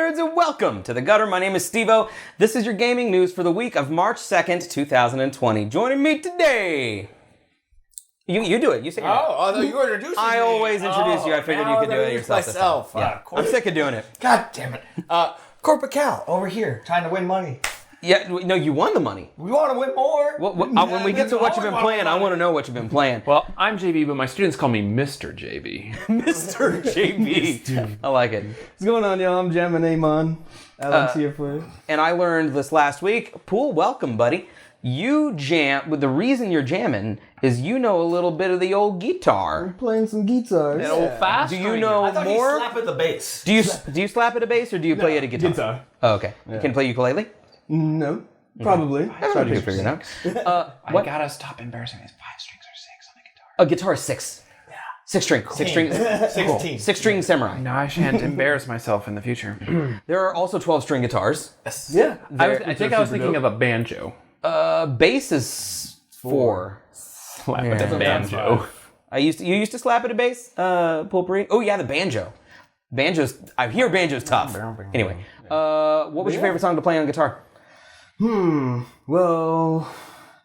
nerds, and welcome to The Gutter. My name is Steve-O. This is your gaming news for the week of March 2nd, 2020. Joining me today... You do it. You say your name. Although you introduced me. I always introduce you. I figured you could do it yourself. Myself. Yeah. I'm sick of doing it. God damn it. Corporate Cal, over here, trying to win money. Yeah, no, you won the money. We want to win more. Well, when we get to what you've been playing, I want to know what you've been playing. Well, I'm JB, but my students call me Mr. JB. Mr. JB. I like it. What's going on, y'all? I'm jamming Amon. Alan's here for you. And I learned this last week. Pool, welcome, buddy. You jam, but the reason you're jamming is you know a little bit of the old guitar. I'm playing some guitars. An old fast. Do you know I thought more? you slap at the bass. Do you slap at a bass or do you play at a guitar? Guitar. Oh, okay. Yeah. You can play ukulele? No, probably. That's what you figured out. I gotta stop embarrassing these 5 strings or 6 on the guitar. A guitar is 6. Yeah. 6 string. 6 string. 16. 6 string samurai. No, I shan't embarrass myself in the future. There are also 12 string guitars. Yeah. I think I was thinking of a banjo. Bass is 4. Slap with a banjo. You used to slap at a bass, Pulpery? Oh yeah, the banjo. I hear banjo's tough. Anyway, what was your favorite song to play on guitar? Well,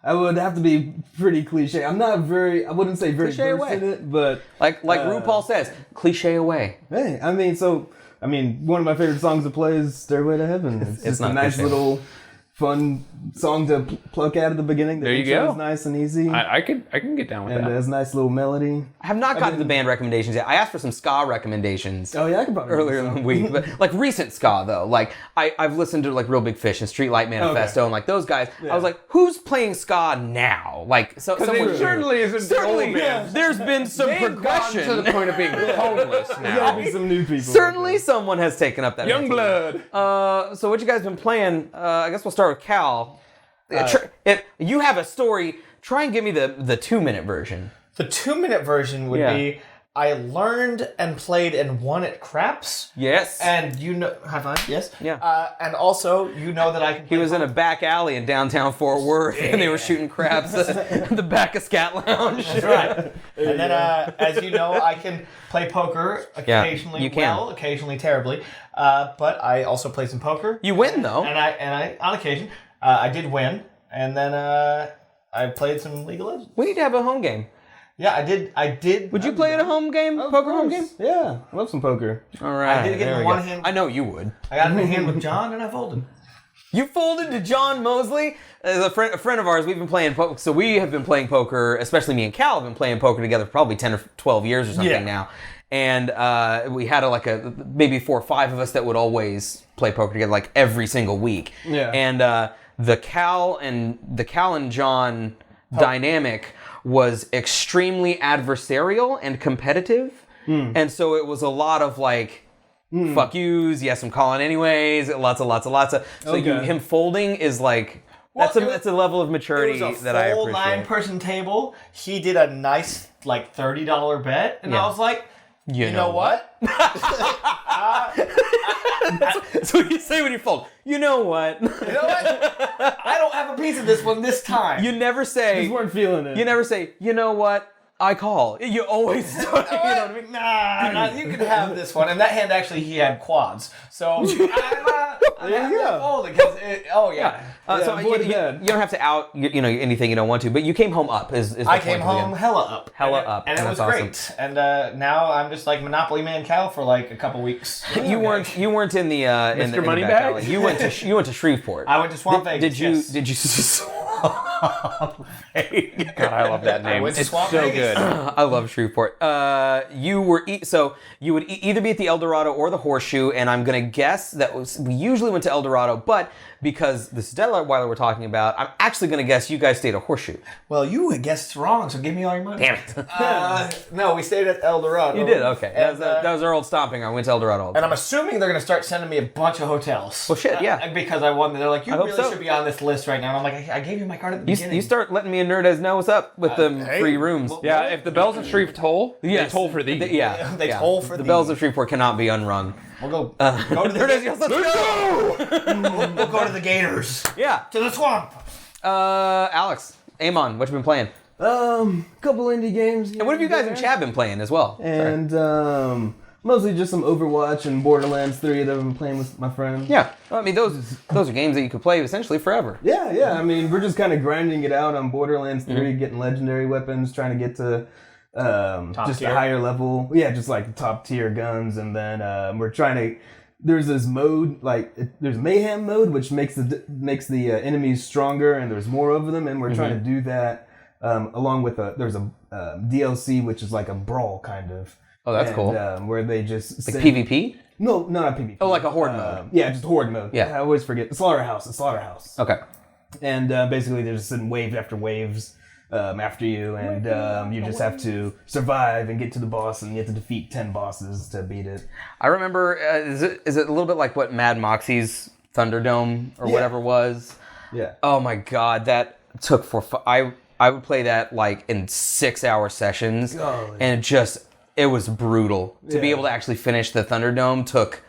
I would have to be pretty cliche. I'm not very, I wouldn't say very Cliche versed away. in it, but Like RuPaul says, cliche away. hey, one of my favorite songs to play is Stairway to Heaven. It's just not a nice cliche. little fun song to pluck out at the beginning. The There you intro go. is nice and easy. I can get down with and it that. has a nice little melody. I have not gotten to the band recommendations yet. I asked for some ska recommendations. Oh yeah, I could probably Earlier in the week, but like recent ska though, like I've listened to like Real Big Fish and Streetlight Manifesto and like those guys. I was like, who's playing ska now? Like someone certainly isn't the old band. There's been some progression to the point of being homeless Gotta now. be some new people. Certainly, someone has taken up that. Youngblood. So what you guys been playing? I guess we'll start with Cal. If you have a story, try and give me the 2-minute version. The 2-minute version would be, I learned and played and won at craps. Yes. And you know, high five, yes. Yeah. And also, you know that I can play He was in a back alley in downtown Fort Worth, and they were shooting craps in the back of Scat Lounge. That's right. And then, as you know, I can play poker occasionally you can. well, occasionally terribly. But I also play some poker. You win though. And I on occasion, I did win. And then I played some League of Legends. We need to have a home game. Yeah, I did. Would you play at a home game? Poker home game? Yeah, I love some poker. All right. I did get there in we one go. hand. I know you would. I got in a hand with John and I folded. You folded to John Mosley? As a friend of ours, we've been playing poker. So we have been playing poker, especially me and Cal have been playing poker together for probably 10 or 12 years or something now. And we had maybe 4 or 5 of us that would always play poker together like every single week. Yeah. And the Cal and John dynamic was extremely adversarial and competitive. And so it was a lot of like, fuck yous, yes, I'm calling anyways, lots of. So him folding is like, that's a level of maturity It was a that I full appreciate. 9-person table. He did a nice like $30 bet, and I was like, you know what? That's what you say when you fold. You know what? You know what? I don't have a piece of this one this time. You never say. Just weren't feeling it. You never say. You know what? I call. You always. You know what I mean? Nah, you can have this one. And that hand actually, he had quads. So I'm folding because So you don't have to out anything you don't want to, but you came home up. Is the I point came of the home game. hella up. and And it was that's great. And now I'm just like Monopoly Man Cal for like a couple weeks. You weren't in the in the Moneybags? back alley. You went to Shreveport. I went to Swamp Vegas. Did you God, I love that name. went to It's Swamp so Vegas. good. I love Shreveport. You would either be at the El Dorado or the Horseshoe, and I'm gonna guess we usually went to El Dorado, but because this is Deadlight we're talking about, I'm actually gonna guess you guys stayed at Horseshoe. Well, you guessed wrong, so give me all your money. Damn it! No, we stayed at El Dorado. You did, okay. And, That was our old stomping ground. We went to El Dorado. and I'm assuming they're going to start sending me a bunch of hotels. Well, shit, yeah. Because I won. They're like, you hope really so. should be on this list right now. And I'm like, I gave you my card at the beginning. You start letting me and Nerdez know what's up with them hey, free rooms. well, Yeah, if the bells of Shreve toll, Yes. they toll for thee. They toll for the thee. bells of Shreveport cannot be unrung. We'll go to the Nerdez yells, let's go! We'll go to the Gators. Yeah. To the swamp. Alex, Amon, what you been playing? Couple indie games. And what have you guys in chat been playing as well? And Mostly just some Overwatch and Borderlands 3 that I've been playing with my friends. Yeah. I mean, those are games that you could play essentially forever. Yeah. I mean, we're just kind of grinding it out on Borderlands 3, getting legendary weapons, trying to get to just tier. a higher level. Yeah, just like top tier guns, and then we're trying to. There's this mode, there's Mayhem mode, which makes the enemies stronger, and there's more of them, and we're trying to do that along with there's a DLC, which is like a brawl kind of. Oh, that's cool. Where they just Like PvP? No, not PvP. Oh, like a horde mode. Yeah, just horde mode. Yeah. I always forget. The slaughterhouse. Okay. And basically they're just sending wave after waves after you, and you just have to survive and get to the boss, and you have to defeat 10 bosses to beat it. I remember, is it a little bit like what Mad Moxie's Thunderdome or whatever was? Yeah. Oh my god, that took I would play that like in 6-hour sessions, and it was brutal. To be able to actually finish the Thunderdome took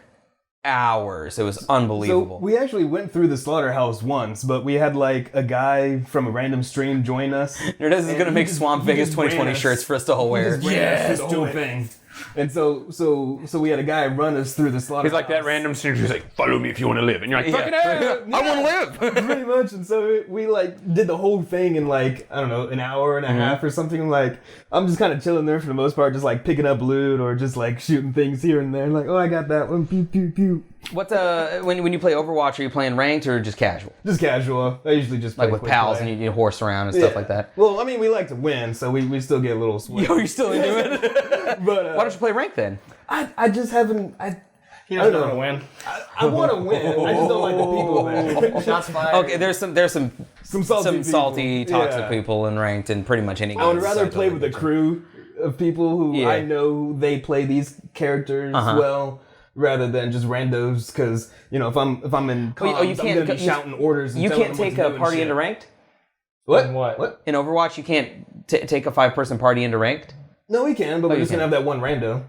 hours. It was unbelievable. So we actually went through the slaughterhouse once, but we had like a guy from a random stream join us. Nerdez is going to make Swamp Vegas 2020 shirts for us to all wear. Yes, the whole thing. And so we had a guy run us through the slaughterhouse. He's like that random stranger who's like, follow me if you want to live. And you're like, fucking hell. I want to live. Pretty much. And so we like did the whole thing in like, I don't know, an hour and a half or something. Like, I'm just kind of chilling there for the most part, just like picking up loot or just like shooting things here and there. Like, oh, I got that one. Pew, pew, pew. What's when you play Overwatch, are you playing ranked or just casual? Just casual. I usually just play Like with quick pals play. and you horse around and stuff like that. Well, I mean, we like to win, so we still get a little sweat. Yo, you're still into it? But Why don't you play ranked then? I just haven't. He doesn't I want don't to win. I want to win. I just don't like the people there. Shots fired. Okay, there's some salty, people. toxic people in ranked in pretty much any game. I would rather play with a crew of people who I know they play these characters well, rather than just randos. Because if I'm in comms, I'm gonna be shouting orders. And you telling can't them what take to do a and party shit. into ranked? What? In Overwatch, you can't take a 5-person party into ranked? No, we can, but we're you just gonna can. have that one rando.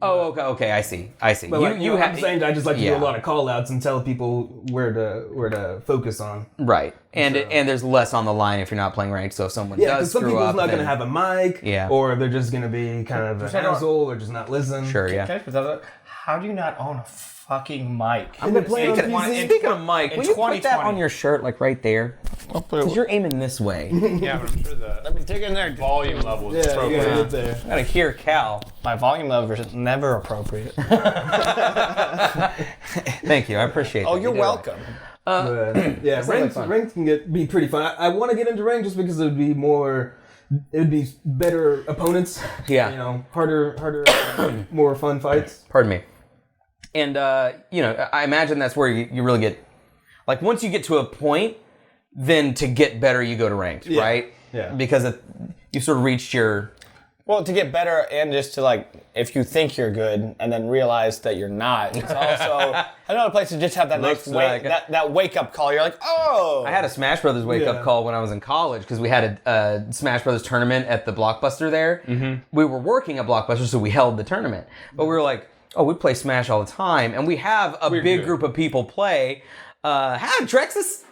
Oh, okay, I see. But I'm saying I just like to do a lot of call outs and tell people where to focus on. Right. And there's less on the line if you're not playing ranked, so if someone Yeah, does because some screw people's up, not going to have a mic, or they're just going to be kind of an asshole or just not listen. Sure, yeah. How do you not own a fucking mic? I'm going to play on PC. Speaking of mic, will you put that on your shirt, like right there? Because you're aiming this way. Yeah, but I'm sure Let me take in there. volume level is Yeah, appropriate. you gotta get there. I gotta hear Cal. My volume level is never appropriate. Thank you, I appreciate that. Oh, you're welcome. Yeah, ranked can be pretty fun. I want to get into ranked just because it would be better opponents. Yeah. Harder, more fun fights. Pardon me. And, I imagine that's where you really get, like, once you get to a point, then to get better, you go to ranked, right? Yeah. Because you've sort of reached your... Well, to get better and just to, like, if you think you're good and then realize that you're not, it's also another place to just have that that wake-up call. You're like, oh! I had a Smash Brothers wake-up call when I was in college because we had a Smash Brothers tournament at the Blockbuster there. Mm-hmm. We were working at Blockbuster, so we held the tournament. But we were like, oh, we play Smash all the time. And we have a big group of people play. Hi, Drexus!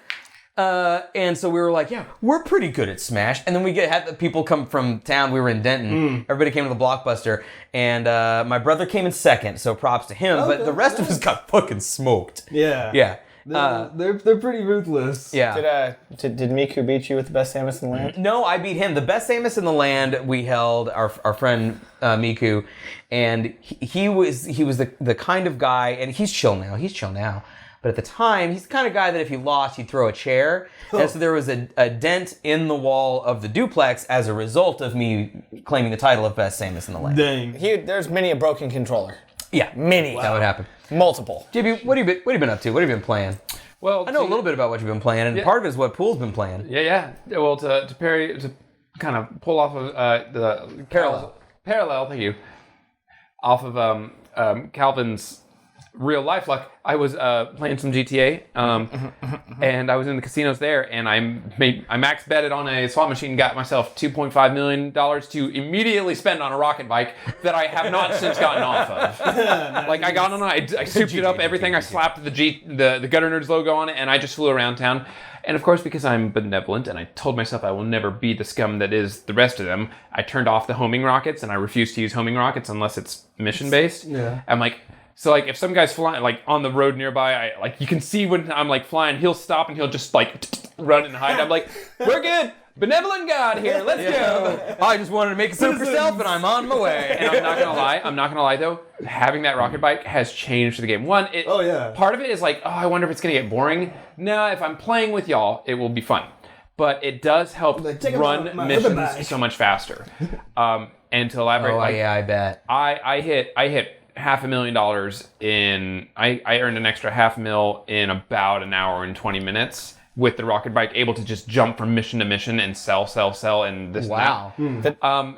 And so we were like, yeah, we're pretty good at Smash. And then we had the people come from town. We were in Denton. Everybody came to the Blockbuster. And my brother came in second, so props to him. But the rest of us got fucking smoked. Yeah. Yeah. They're pretty ruthless. Yeah. Did Miku beat you with the best Samus in the land? No, I beat him. The best Samus in the land we held, our friend Miku. And he was the kind of guy, and he's chill now. But at the time, he's the kind of guy that if he lost, he'd throw a chair. And so there was a dent in the wall of the duplex as a result of me claiming the title of best Samus in the land. Dang. There's many a broken controller. Yeah, Many. that would happen. Multiple. JB, what have you been up to? What have you been playing? Well, I know a little bit about what you've been playing, and part of it is what Pool's been playing. Yeah. Well, to kind of pull off of the parallel. Thank you. Off of Calvin's real life luck. I was playing some GTA, and I was in the casinos there, and I max betted on a slot machine and got myself $2.5 million to immediately spend on a rocket bike that I have not since gotten off of. Like I got on it, I souped it up, everything. I slapped the Gutter Nerds logo on it, and I just flew around town. And of course, because I'm benevolent and I told myself I will never be the scum that is the rest of them, I turned off the homing rockets and I refuse to use homing rockets unless it's mission-based. Yeah. I'm like, so like if some guy's flying like on the road nearby, you can see when I'm like flying, he'll stop and he'll just like run and hide. I'm like, we're good. Benevolent God here, let's go. I just wanted to make a suit for self, and I'm on my way. And I'm not gonna lie though, having that rocket bike has changed the game. One, part of it is like, I wonder if it's gonna get boring. No, if I'm playing with y'all, it will be fun. But it does help run missions so much faster. And to elaborate, I bet. I hit $500,000 in. I earned an extra $500,000 in about an hour and 20 minutes. With the rocket bike, able to just jump from mission to mission and sell, and this. Wow. And that.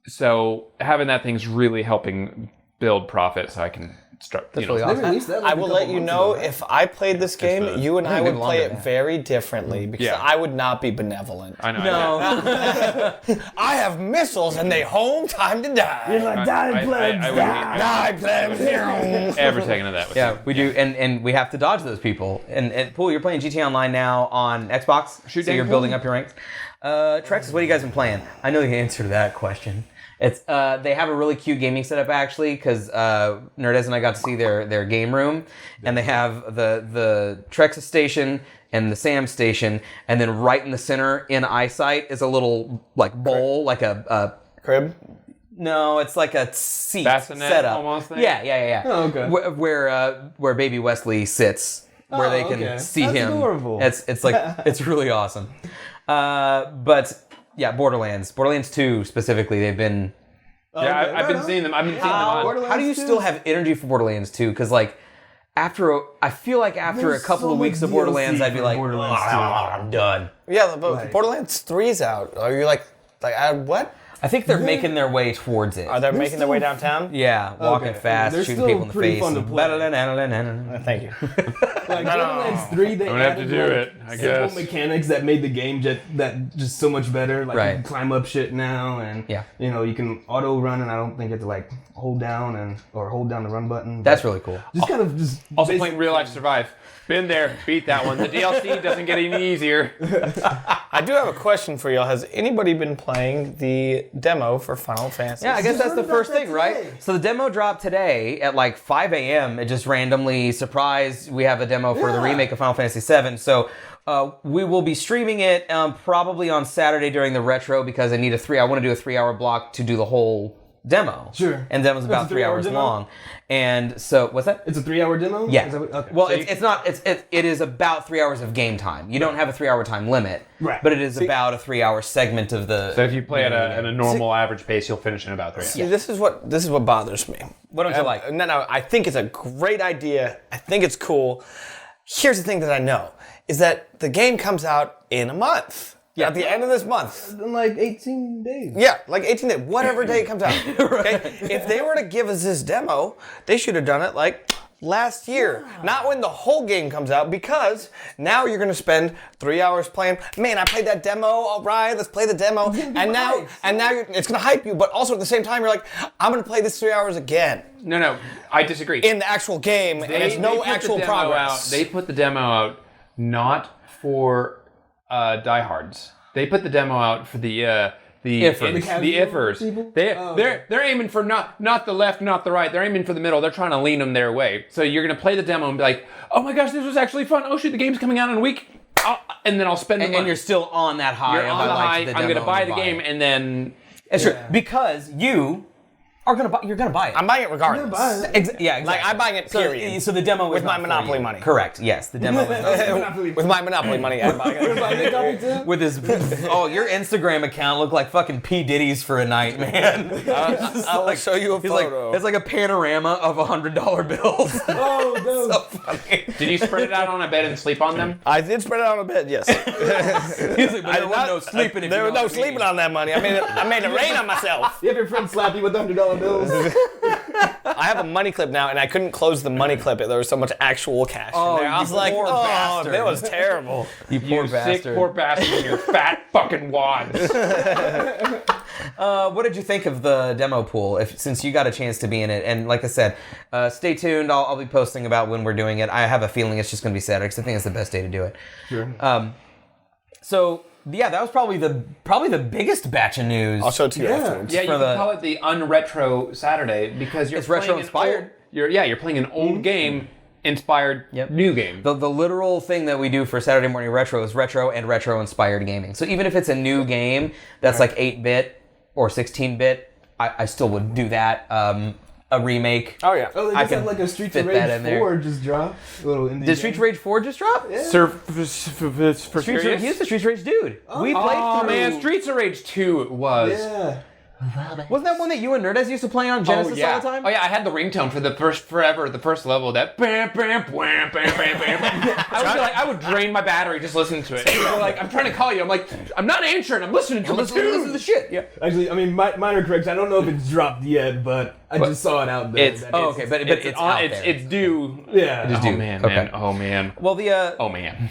So having that thing's really helping build profit, so I can start. That's really awesome. I will let you know if I played this game, you and I would play it very differently because I would not be benevolent. I know. No. I have missiles and they home time to die. You're like, die, plebs, Die, plebs. Every second of that. Was Yeah, we do, and we have to dodge those people. And Pool, you're playing GTA Online now on Xbox, so you're building up your ranks. Trexus, what have you guys been playing? I know the answer to that question. It's they have a really cute gaming setup actually, because Nerdez and I got to see their game room, and they have the Trexus station and the Sam station, and then right in the center in eyesight is a little like bowl, like a Crib? No, it's like a seat Bassinet setup. almost thing? Yeah. Oh, okay. Where baby Wesley sits, where they can see That's him. adorable. It's like it's really awesome. But yeah, Borderlands 2 specifically, they've been. I've been seeing them. I've been seeing them on. How do you still have energy for Borderlands 2? Because like I feel like after a couple of weeks of Borderlands, I'd be like, I'm done. Yeah, but Borderlands 3's out. Are you like what? I think they're making their way towards it. Are they making their way downtown? Yeah, walking fast, They're shooting still people in the pretty face. fun to and Thank you. Like Borderlands 3, they I'm gonna have to added, do it, I simple guess. mechanics that made the game just so much better. Like you can climb up shit now, and you can auto run, and I don't think you have to like hold down the run button. That's really cool. Just Also playing Real Life Survive. Been there, beat that one. The DLC doesn't get any easier. I do have a question for y'all. Has anybody been playing the demo for Final Fantasy? Yeah, I guess that's the first thing, right? So the demo dropped today at like 5 a.m. It just randomly surprised we have a demo for the remake of Final Fantasy VII. So we will be streaming it probably on Saturday during the retro because I want to do a 3-hour block to do the whole demo. Sure. And demo's about 3 hours long. And so, what's that? It's a 3-hour demo? Yeah. Okay. Well, it is about 3 hours of game time. You don't have a 3-hour time limit. Right. But it is about a 3-hour segment of the... So if you play at a normal average pace, you'll finish in about 3 hours. See, this is what bothers me. What don't you like? No, I think it's a great idea. I think it's cool. Here's the thing that I know, is that the game comes out in a month. Yeah. At the end of this month. In like 18 days. Yeah, like 18 days. Whatever day it comes out. Okay? If they were to give us this demo, they should have done it like last year. Yeah. Not when the whole game comes out, because now you're going to spend 3 hours playing. Man, I played that demo. All right, let's play the demo. And now it's going to hype you, but also at the same time, you're like, I'm going to play this 3 hours again. No, I disagree. In the actual game, and there's no actual progress. They put the demo out not for diehards. They put the demo out for the iffers. They're aiming for not the left, not the right. They're aiming for the middle. They're trying to lean them their way. So you're gonna play the demo and be like, oh my gosh, this was actually fun. Oh shoot, the game's coming out in a week. And then I'll spend the money. And you're still on that high. You're on the high. I'm gonna buy the game and then. It's true because you are gonna buy. You're gonna buy it. I'm buying it regardless. Yeah, exactly. Like I'm buying it. Period. So the demo with my Monopoly money. Correct. Yes, the demo with my Monopoly money. I'm buying it. With his your Instagram account looked like fucking P Diddy's for a night, man. I'll show you a photo. It's like a panorama of $100 bills. Oh, no. So funny. Did you spread it out on a bed and sleep on them? I did spread it out on a bed. Yes. He's like, but there was no sleeping. There was no sleeping on that money. I made it rain on myself. You have your friend slap you with $100 $1 bills. I have a money clip now, and I couldn't close the money clip. There was so much actual cash Oh, in there. I you was like, poor oh, bastard. that was terrible. You poor You bastard. sick poor bastard and your fat fucking wads. What did you think of the demo pool? Since you got a chance to be in it, and like I said, stay tuned. I'll be posting about when we're doing it. I have a feeling it's just going to be Saturday because I think it's the best day to do it. Sure. So yeah, that was probably the biggest batch of news. I'll show it to you afterwards. Yeah, you For can the- call it the Unretro Saturday because you're It's retro playing inspired. You're playing an old game inspired new game. The literal thing that we do for Saturday Morning Retro is retro and retro inspired gaming. So even if it's a new game that's like 8-bit or 16-bit, I still would do that. A remake. Oh, yeah. Oh, they I just can had like a Streets fit of that in Rage there. 4 just dropped. A little indie Did Streets of Rage 4 just drop? Yeah. He's the Streets of Rage dude. We played Oh through. man, Streets of Rage 2 it was. Yeah. Wasn't that one that you and Nerdez used to play on Genesis all the time? Oh yeah, I had the ringtone for the first level. That bam bam bam bam bam bam. I would drain my battery just listening to it. You're like, I'm trying to call you. I'm like, I'm not answering. I'm listening to Listen to the shit. Yeah. Actually, I mean, minor correction. I don't know if it's dropped yet, but I just saw it out there. It's- Oh, okay, but it's out there. It's due. Yeah. It is Oh due. man, Okay. man. Oh man. Well, Oh man.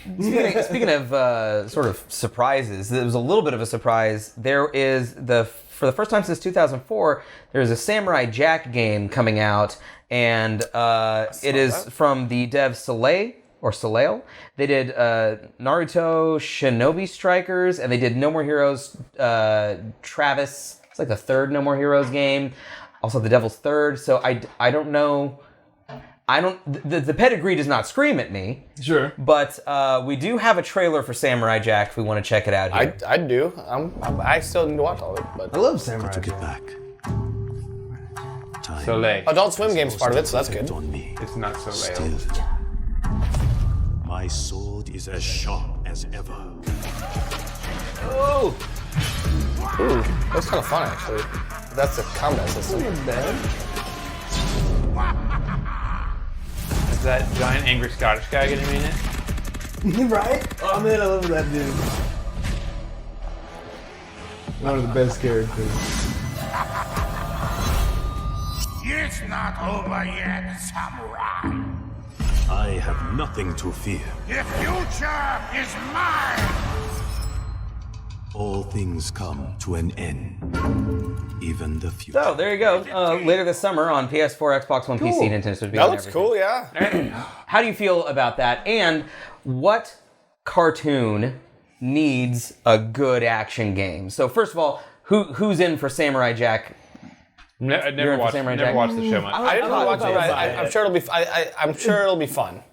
speaking of sort of surprises, there was a little bit of a surprise. There is for the first time since 2004, there's a Samurai Jack game coming out, and it is from the dev Soleil. They did Naruto Shinobi Strikers, and they did No More Heroes Travis. It's like the third No More Heroes game. Also The Devil's Third. So I don't know. The pedigree does not scream at me. Sure. But we do have a trailer for Samurai Jack if we want to check it out here. I do. I still need to watch all of it. I But love Samurai Took it Jack. back. Time Soleil. Adult Swim game's part of it, so that's good. on me. It's not Soleil. Still, my sword is as sharp as ever. Ooh, that's kind of fun actually. That's the combat system. Is that giant angry Scottish guy gonna be in it? Right? Oh man, I love that dude. One of the best characters. It's not over yet, samurai. I have nothing to fear. The future is mine. All things come to an end. Even the future. So there you go. Later this summer on PS4, Xbox One, PC, Nintendo Switch. That looks cool, yeah. How do you feel about that? And what cartoon needs a good action game? So first of all, who's in for Samurai Jack? I You're never in for watched. Samurai Never Jack? watched the show much. I didn't watch it, but I'm sure it'll be. I'm sure it'll be fun.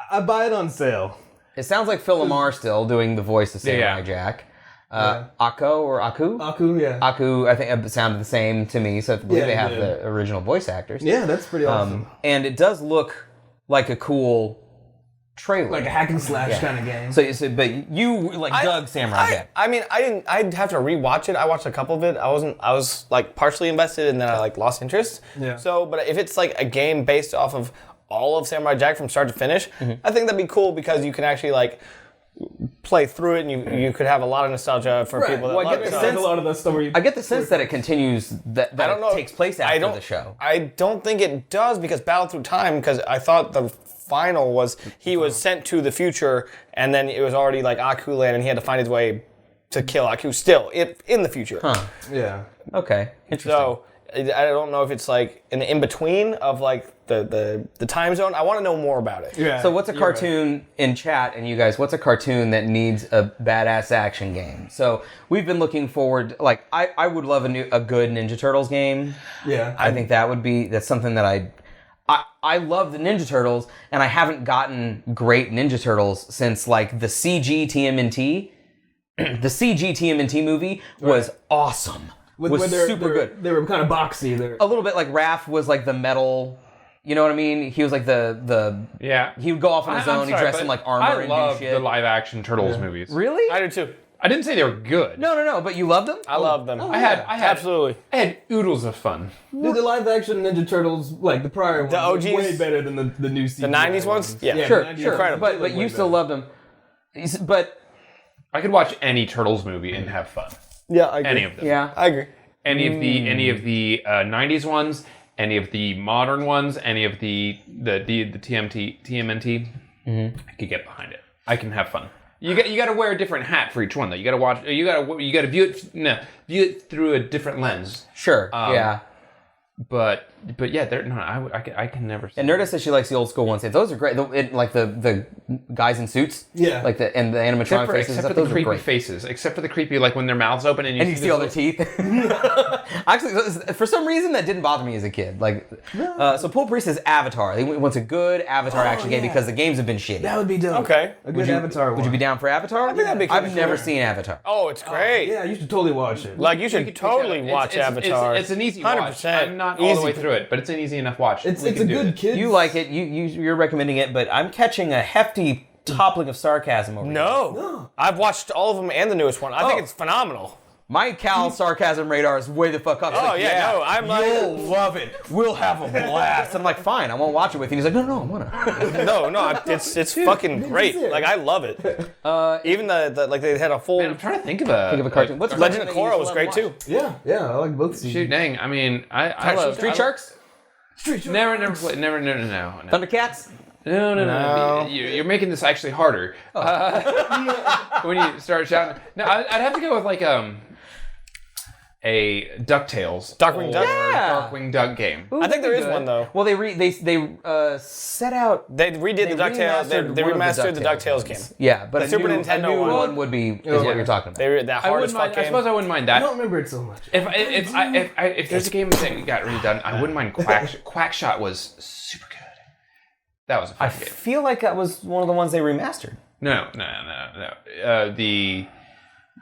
I buy it on sale. It sounds like Phil Lamar still doing the voice of Samurai Yeah. Jack. Akko or Aku? Aku, yeah. Aku, I think it sounded the same to me, so I believe Yeah, they have yeah. the original voice actors. Yeah, that's pretty awesome. And it does look like a cool trailer. Like a hack and slash kind of game. But you dug Samurai Jack. I mean, I didn't. I'd have to rewatch it. I watched a couple of it. I was like partially invested, and then I like lost interest. Yeah. So, but if it's like a game based off of all of Samurai Jack from start to finish, I think that'd be cool because you can actually like play through it, and you could have a lot of nostalgia for people that Well, I love get it. the So- sense- a lot of that stuff where you I get the sense that it continues, that I don't it know. takes place I after don't- the show. I don't think it does because Battle Through Time, because I thought the final was he was sent to the future and then it was already like Aku land and he had to find his way to kill Aku still in the future. Yeah. Okay, interesting. So I don't know if it's like an in-between of like the time zone. I want to know more about it. Yeah. So what's a cartoon in chat, and you guys, what's a cartoon that needs a badass action game? So we've been looking forward, like I would love a good Ninja Turtles game. Yeah. I think that's something that I love the Ninja Turtles, and I haven't gotten great Ninja Turtles since like the CG TMNT. The CG TMNT movie was awesome. Was super good. They were kind of boxy. A little bit like Raph was like the metal. You know what I mean? He was like the Yeah. He would go off on his own. He dressed in like armor I and do love shit. the live action Turtles movies. Really? I do too. I didn't say they were good. No. But you loved them? I love them. I had Absolutely. I had oodles of fun. Dude, the live action Ninja Turtles, like the prior ones, The were OGs? way better than the new CGI The 90s ones? Yeah. the Sure, 90s sure. incredible. But you still loved them. But I could watch any Turtles movie and have fun. Yeah, I agree. Any of them. yeah, I agree. Any of the 90s ones, any of the modern ones, any of the TMNT, I could get behind it. I can have fun. You got to wear a different hat for each one though. You got to watch. You got to view it through a different lens. Sure. Yeah. But yeah, I can never. See And Nerdist says she likes the old school ones. Those are great. Like the guys in suits. Yeah. Like the animatronic faces. Except for the creepy faces. Except for the creepy, like when their mouths open and you see all their teeth. Actually, for some reason, that didn't bother me as a kid. Like, so Pool Priest is Avatar. He wants a good Avatar action game because the games have been shitty. That would be dope. Okay. A good Avatar one. Would you be down for Avatar? I think that'd be cool. I've never seen Avatar. Oh, it's great. Yeah, you should totally watch it. Like, you should totally watch Avatar. It's an easy watch. 100%. I'm not all the way through it, but it's an easy enough watch. It's a good kid. You like it. You're recommending it, but I'm catching a hefty toppling of sarcasm over here. No. I've watched all of them and the newest one. I think it's phenomenal. My Cal sarcasm radar is way the fuck up. He's like, no, I'm like... You'll love it. We'll have a blast. I'm like, fine, I won't watch it with you. He's like, no, I want to. No, it's fucking great. Like, I love it. Even the like they had a full... Man, I'm trying to think of a cartoon. What's Legend of Korra was great too. Yeah, I like both seasons. Shoot, dang. I mean, I love Street Sharks? Never played. No. Thundercats? No. You're making this actually harder. When you start shouting. No, I'd have to go with like a DuckTales. Darkwing Duck? Yeah. Darkwing Duck game. I think there is one though. Well, they set out. They redid the DuckTales. They remastered the DuckTales game. Yeah, but Super a Nintendo new one. one would be is what you're talking about. That hard as fuck I game. suppose I wouldn't mind I that. don't remember it so much. If there's a game that got redone, I wouldn't mind Quackshot was super good. That was a fun I game. feel like that was one of the ones they remastered. No.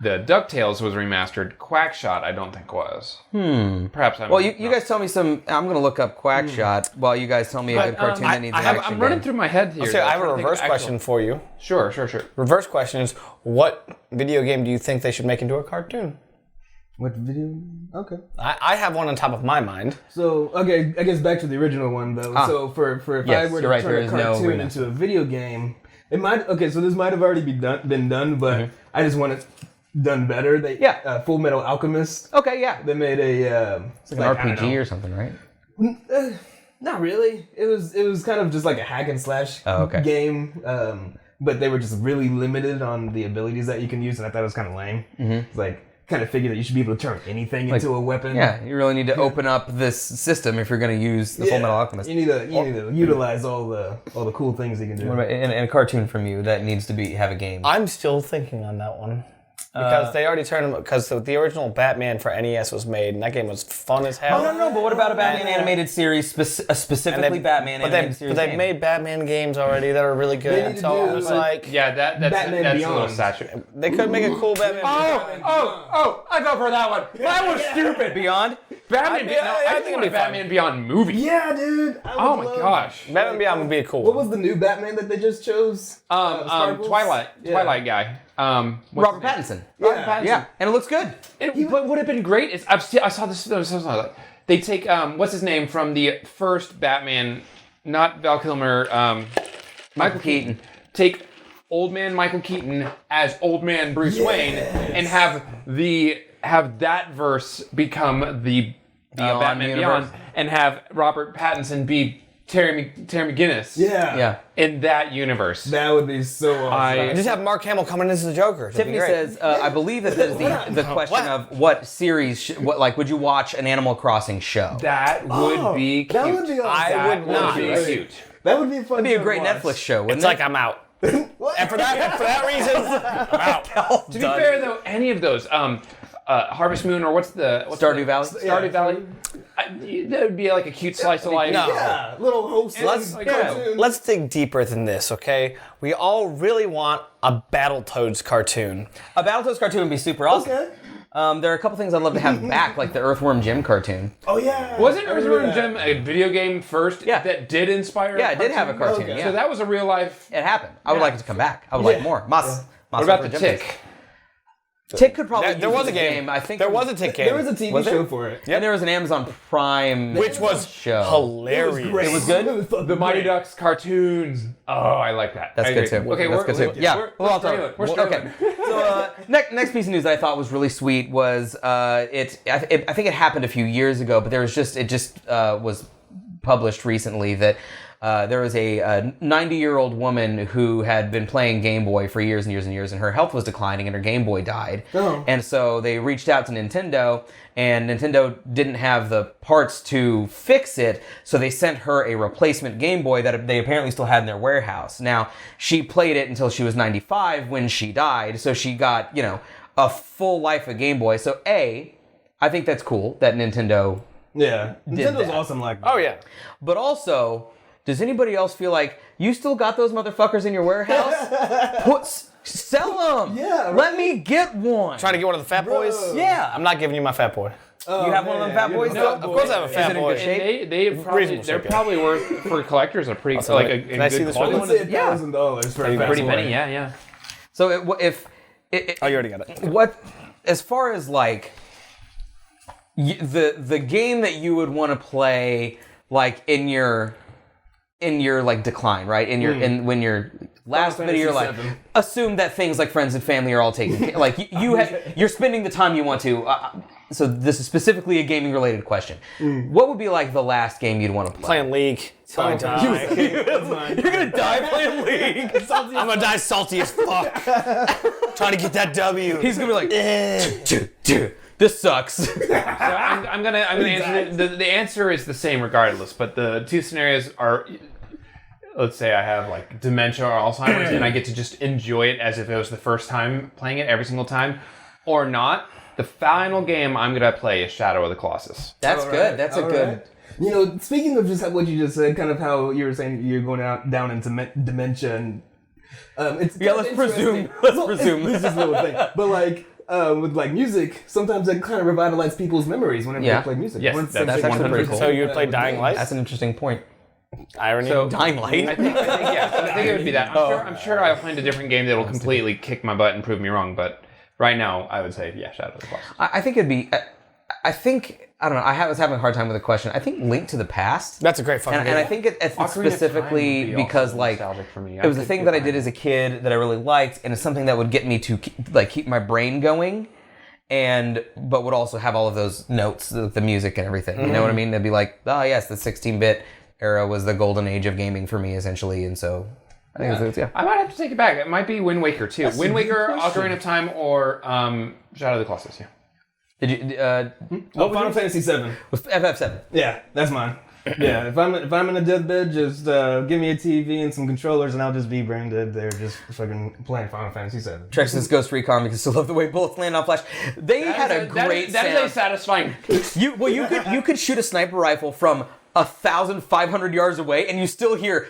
The DuckTales was remastered. Quackshot, I don't think was. Perhaps I'm. Well, you guys tell me some. I'm going to look up Quackshot while you guys tell me a good cartoon that needs an action I'm running game. through my head here. I have a reverse question for you. Sure. Reverse question is, what video game do you think they should make into a cartoon? What video? Okay. I have one on top of my mind. So, okay, I guess back to the original one, though. So, for if I were to you're right, turn there a is no cartoon remaster. into a video game, it might... Okay, so this might have already been done, but I just want it done better. Full Metal Alchemist. Okay, yeah. They made a... It's like an RPG or something, right? Not really. It was kind of just like a hack and slash game. But they were just really limited on the abilities that you can use, and I thought it was kind of lame. It's like... kind of figure that you should be able to turn anything into a weapon. Yeah, you really need to open up this system if you're going to use the Full Metal Alchemist. You need to utilize all the cool things you can do. What about in a cartoon from you that needs to have a game? I'm still thinking on that one. Because they already turned them... Because the original Batman for NES was made, and that game was fun as hell. No, but what about a Batman animated series, specifically Batman animated series? But they've made Batman games already that are really good. So it's like... Yeah, that's Batman a Beyond. little saturated. They could make a cool Batman. Oh! I fell for that one. That was stupid. Beyond? Batman Beyond. I think it'd be a Batman Beyond movie. Yeah, dude. Oh my gosh. Batman Beyond would be cool. What was the new Batman that they just chose? Sparkles? Twilight guy. Robert Pattinson. Yeah. And it looks good. What would have been great is I saw this. They take what's his name from the first Batman, not Val Kilmer, Michael Keaton. Take old man Michael Keaton as old man Bruce Wayne and have that verse become the Batman universe. Beyond, and have Robert Pattinson be Terry McGinnis. Yeah. In that universe. That would be so awesome. Just have Mark Hamill coming in as the Joker. Tiffany says, I believe that there's the question of what series, would you watch an Animal Crossing show? That would be cute. That would be awesome. I would not. Be cute. That would be fun. That'd be a to great watch. Netflix show, wouldn't It's it? like I'm out. And for that reason, I'm out. To be fair, though, any of those, Harvest Moon or what's Stardew Valley? Stardew Valley. That would be like a cute slice of life. No. Yeah, little host. Let's dig deeper than this, okay? We all really want a Battletoads cartoon. A Battletoads cartoon would be super awesome. Okay. There are a couple things I'd love to have back, like the Earthworm Jim cartoon. Oh yeah. Wasn't Earthworm Jim a video game first that did inspire Yeah, it did have a cartoon. Okay. Yeah. So that was a real life... It happened. I would like it to come back. I would like more. What What about the Tick? Tick could probably There use was a the game. I think There was a Tick game. There was a TV show for it. and there was an Amazon Prime which was show. hilarious. It was good. The Mighty Ducks cartoons. Oh, I like that. That's I good agree. too. Okay, that's good too. Yeah. We're Well, struggling. We're okay. struggling. So next piece of news that I thought was really sweet was I think it happened a few years ago, but it just was published recently that there was a 90-year-old woman who had been playing Game Boy for years and years and years, and her health was declining, and her Game Boy died. Oh. And so they reached out to Nintendo, and Nintendo didn't have the parts to fix it, so they sent her a replacement Game Boy that they apparently still had in their warehouse. Now, she played it until she was 95 when she died, so she got, a full life of Game Boy. So, I think that's cool that Nintendo... Yeah, Nintendo's that. awesome like that. Oh yeah. But also, does anybody else feel like you still got those motherfuckers in your warehouse? Sell them. Yeah, right. Let me get one. Trying to get one of the Fat Boys? Yeah. I'm not giving you my Fat Boy. You have one of them Fat Boys? No, of course I have a Fat it in Boy. good shape? They're probably worth for collectors a pretty Also, like a can I see good this quality one? one. Let's say $1,000 for a Pretty Fat penny, Boy. yeah. So Oh, you already got it. what, as far as like the game that you would want to play like in your like decline, right? In your when your last bit of your life, Fantasy VII. assume that things like friends and family are all taken care. Like you're spending the time you want to. So this is specifically a gaming related question. What would be like the last game you'd want to play? Playing League. Till I die. You're gonna die playing League. I'm gonna die salty as fuck. Trying to get that W. He's gonna be like, this sucks. So I'm gonna answer the answer is the same regardless, but the two scenarios are, let's say I have like dementia or Alzheimer's and I get to just enjoy it as if it was the first time playing it every single time, or not. The final game I'm gonna play is Shadow of the Colossus. That's good. That's a good. Right. Speaking of just what you just said, kind of how you were saying you're going down into dementia, and it's Yeah, kind of let's presume. interesting. Let's presume. This is a little thing, but like with like music, sometimes it kind of revitalizes people's memories whenever Yeah. they play music. Yes, Once that's they- actually pretty cool. So you would play Dying Light? That's an interesting point. Irony. Dying Light. I think it would be that. I'm sure I'll find a different game that'll completely kick my butt and prove me wrong, but right now I would say Shadow of the Colossus. I think it'd be. I don't know. I was having a hard time with the question. I think Link to the Past. That's a great fucking And game. I think it's Ocarina of Time specifically would be because also like nostalgic for me. it was I a could thing get that I behind did as a kid that I really liked, and it's something that would get me to keep my brain going, but would also have all of those notes, the music and everything. You know what I mean? They'd be like, oh yes, the 16-bit era was the golden age of gaming for me, essentially, and so. I think it's I might have to take it back. It might be Wind Waker too. Wind Waker, Ocarina of Time, or Shadow of the Colossus. Yeah. Did you? Final Fantasy VII. Was FF7? Yeah, that's mine. Yeah, if I'm in a deathbed, just give me a TV and some controllers, and I'll just be brain dead there, just fucking playing Final Fantasy VII. Texas Ghost Recon because I love the way bullets land on flash. They had a great That sound. is a satisfying. You could shoot a sniper rifle from 1,500 yards away, and you still hear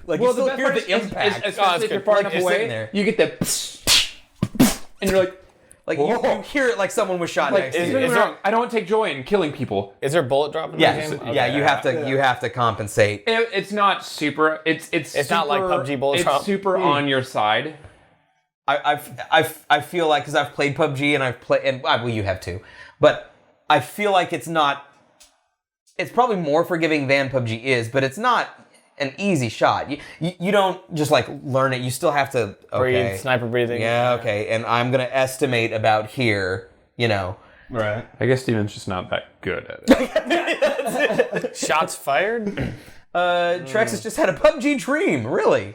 like you still hear the impact. Especially if you're far enough You're sitting away, there. you get the and you're like, you hear it like someone was shot next to don't you. get me wrong, I don't take joy in killing people. Is there bullet drop in Yes, the game? yeah, you have to compensate. It's not super. It's super, not like PUBG bullet drop? It's super on your side. I feel like because I've played PUBG and well, you have too, but I feel like it's not. It's probably more forgiving than PUBG is, but it's not an easy shot. You don't just like learn it. You still have to Breathe, sniper breathing. Yeah, okay. And I'm gonna estimate about here. Right. I guess Steven's just not that good at it. Shots fired? Trex has just had a PUBG dream. Really,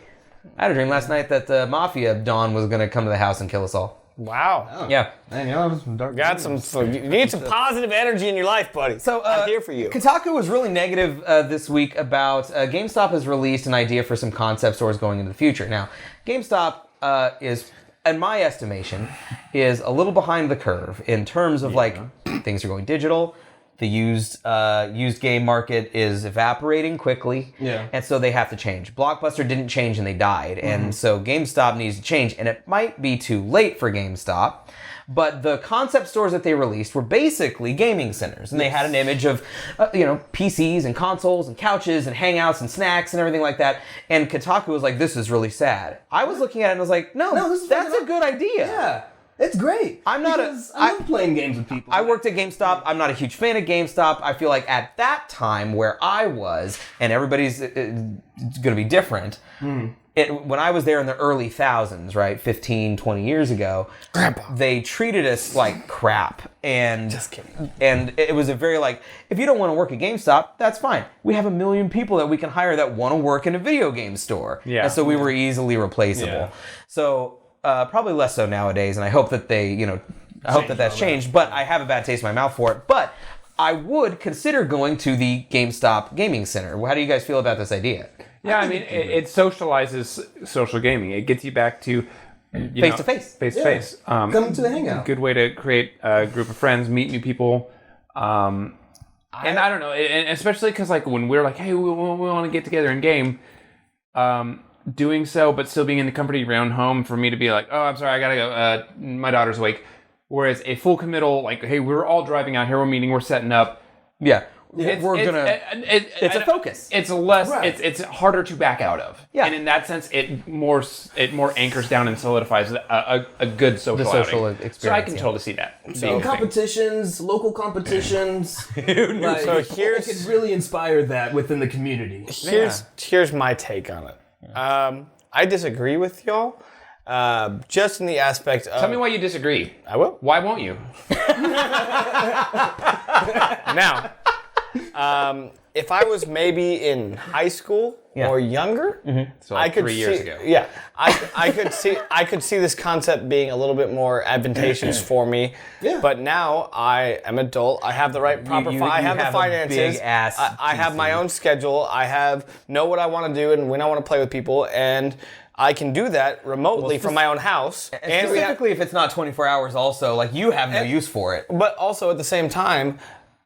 I had a dream last night that the Mafia Dawn was gonna come to the house and kill us all. Wow. Yeah. Man, you know, some dark. You need some positive energy in your life, buddy. So I'm here for you. Kotaku was really negative this week about Gamestop has released an idea for some concept stores going into the future. Now, GameStop is, in my estimation, is a little behind the curve in terms of like things are going digital. The used game market is evaporating quickly, and so they have to change. Blockbuster didn't change and they died, and so GameStop needs to change, and it might be too late for GameStop. But the concept stores that they released were basically gaming centers, and they had an image of PCs and consoles and couches and hangouts and snacks and everything like that. And Kotaku was like, "This is really sad." I was looking at it and I was like, "No, this is that's fucking a good idea." Yeah. It's great. I'm not because I love playing games with people. I worked at GameStop. I'm not a huge fan of GameStop. I feel like at that time where I was, and everybody's going to be different. When I was there in the early thousands, right, 15, 20 years ago, Grandpa. they treated us like crap. And Just kidding. And it was a very if you don't want to work at GameStop, that's fine. We have 1 million people that we can hire that want to work in a video game store. Yeah. And so we were easily replaceable. Yeah. So probably less so nowadays, and I hope that I hope that that's changed. But I have a bad taste in my mouth for it. But I would consider going to the GameStop Gaming Center. How do you guys feel about this idea? Yeah, I mean, it socializes social gaming. It gets you back to Face to face. Face to face. Come to the hangout. Good way to create a group of friends, meet new people. And I don't know, and especially because when we're like, hey, we want to get together and game, doing so, but still being in the comfort of your own home, for me to be like, oh, I'm sorry, I gotta go. My daughter's awake. Whereas a full committal, hey, we're all driving out here, we're meeting, we're setting up. Yeah. It's a focus. It's less. Right. It's harder to back out of. Yeah. And in that sense, it more anchors down and solidifies a good social experience. So I can totally see that. In competitions, local competitions, So it could really inspire that within the community. Here's my take on it. I disagree with y'all, just in the aspect of. Tell me why you disagree. I will. Why won't you? Now, if I was maybe in high school or younger, So I could 3 years see, ago. Yeah, I could see this concept being a little bit more advantageous for me. Yeah. But now I am adult. I have the right proper. I have the have a finances. big-ass I have my own schedule. I know what I want to do and when I want to play with people, and I can do that remotely from my own house. And specifically if it's not 24 hours also, you have no use for it. But also at the same time,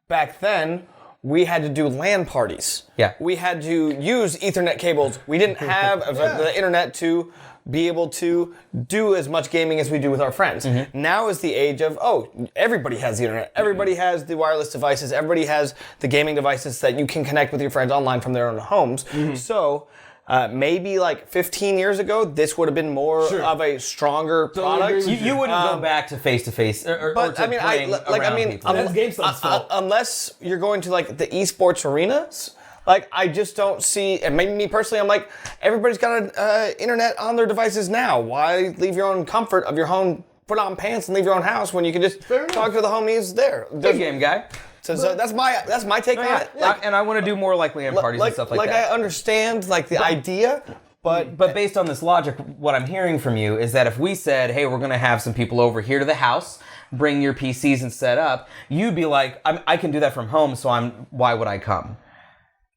back then, we had to do LAN parties. Yeah. We had to use Ethernet cables. We didn't have the internet to be able to do as much gaming as we do with our friends. Now is the age of, everybody has the internet. Everybody has the wireless devices. Everybody has the gaming devices that you can connect with your friends online from their own homes. So maybe 15 years ago, this would have been more of a stronger product. You wouldn't go back to face-to-face or But to playing around people. That's GameStop's fault. Unless you're going to the esports arenas, I just don't see. And maybe me personally, I'm everybody's got an internet on their devices now. Why leave your own comfort of your home, put on pants and leave your own house when you can just talk to the homies there? Big game guy. So that's my take on it. And I want to do more LAN parties and stuff like that. I understand the idea, but based on this logic, what I'm hearing from you is that if we said, hey, we're going to have some people over here to the house, bring your PCs and set up, you'd be like, I can do that from home, so why would I come?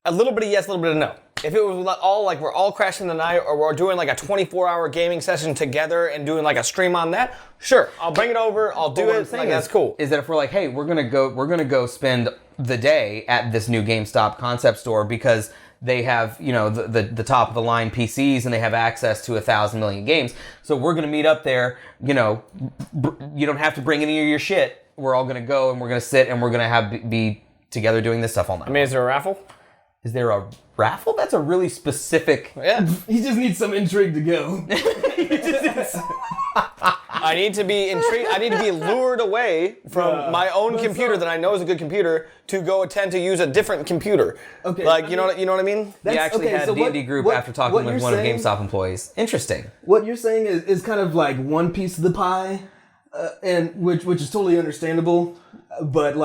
a little bit of yes, a little bit of no. If it was all we're all crashing the night, or we're doing a 24-hour gaming session together and doing a stream on that, sure, I'll bring it over, I'll do it. That's cool. Is that if we're like, hey, we're gonna go spend the day at this new GameStop concept store because they have the top of the line PCs and they have access to 1,000 million games, so we're gonna meet up there. You don't have to bring any of your shit. We're all gonna go and we're gonna sit and we're gonna be together doing this stuff all night. I mean, is there a raffle? Is there a raffle? That's a really specific. Yeah. He just needs some intrigue to go. I need to be intrigued. I need to be lured away from my own computer that I know is a good computer to go attend to use a different computer. Okay. You know what I mean? We actually had a D&D group after talking with one of GameStop employees. Interesting. What you're saying is kind of like one piece of the pie, and which is totally understandable, but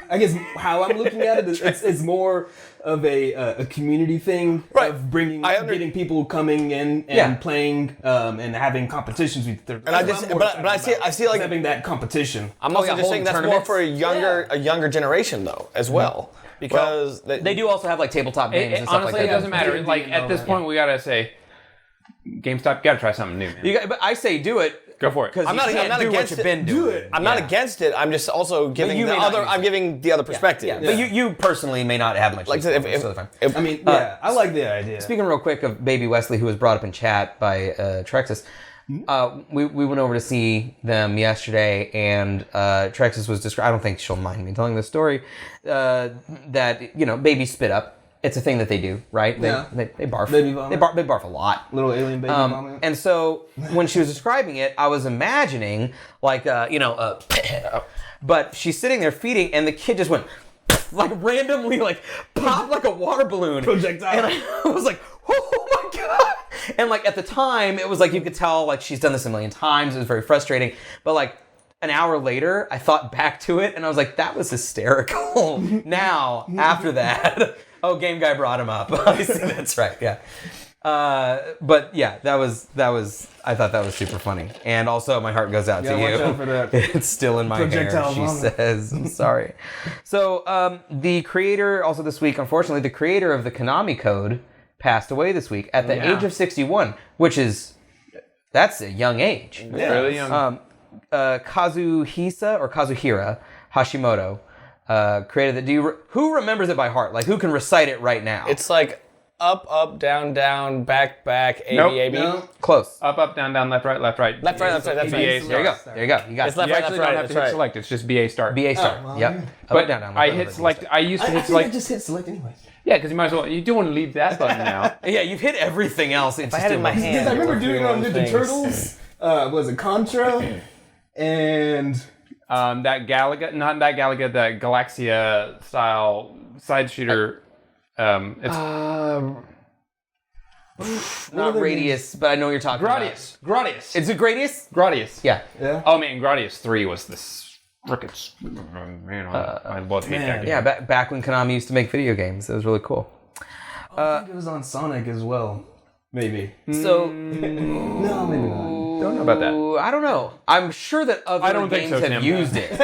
I guess how I'm looking at it is it's more of a community thing, right, of getting people coming in and playing and having competitions with their. And I see having that competition. I'm also just saying that's more for a younger generation though as well. Because they do also have tabletop games and stuff honestly, like that. It doesn't matter. At this point, we gotta say, GameStop, you gotta try something new, man. But I say do it. Go for it. Because I'm not against what you've been doing. I'm not against it. I'm just also giving giving the other perspective. Yeah. But you personally may not have much. I like the idea. Speaking real quick of Baby Wesley, who was brought up in chat by Trexus, we went over to see them yesterday, and Trexus was describing. I don't think she'll mind me telling this story. That Baby spit up it's a thing that they do, right? They barf. Baby vomit. They barf a lot. Little alien baby vomit. And so when she was describing it, I was imagining like but she's sitting there feeding, and the kid just went like randomly like popped like a water balloon Projectile. and I was like, oh my god! And like at the time, it was like you could tell like she's done this a million times. It was very frustrating, but like an hour later, I thought back to it and I was like, that was hysterical. Now after that, oh, Game Guy brought him up. I see, that's right, yeah. But yeah, that was. I thought that was super funny, and also my heart goes out to you. Watch out for that. It's still in my Projectile hair. She vomit. says, "I'm sorry." So the creator, also this week, unfortunately, the creator of the Konami code passed away this week at the age of 61, which that's a young age. Yeah. Really young. Kazuhira Hashimoto created it. Who remembers it by heart? Like, who can recite it right now? It's like up, down, back, A, Nope. B, A, B. No. close. Up, down, left, right. Left, right, that's right. There you go. You got It's it. left, You right, actually left, don't right. have to That's hit right. select. It's just BA start. BA start. well, Yep. yeah. But Up, down, I left, hit right, select. I used to hit I think I select. just hit select anyway. Yeah, because you might as well. You don't want to leave that button now. Yeah, you've hit everything else. If I had it in my hand. Because I remember it would doing it be on one of Ninja those Turtles. Was it Contra? And That Galaga, not that Galaga, that Galaxia style side shooter. It's Not Radius, but I know what you're talking Gradius. Gradius. about. Is it Gradius? Gradius. Yeah. yeah. Oh man, Gradius 3 was this frickin' man. I love hate that game. Yeah, back when Konami used to make video games. It was really cool. I think it was on Sonic as well. Maybe. So, No, maybe not. Don't know about that. I don't know. I'm sure that I other don't think games so, have Tim. used it.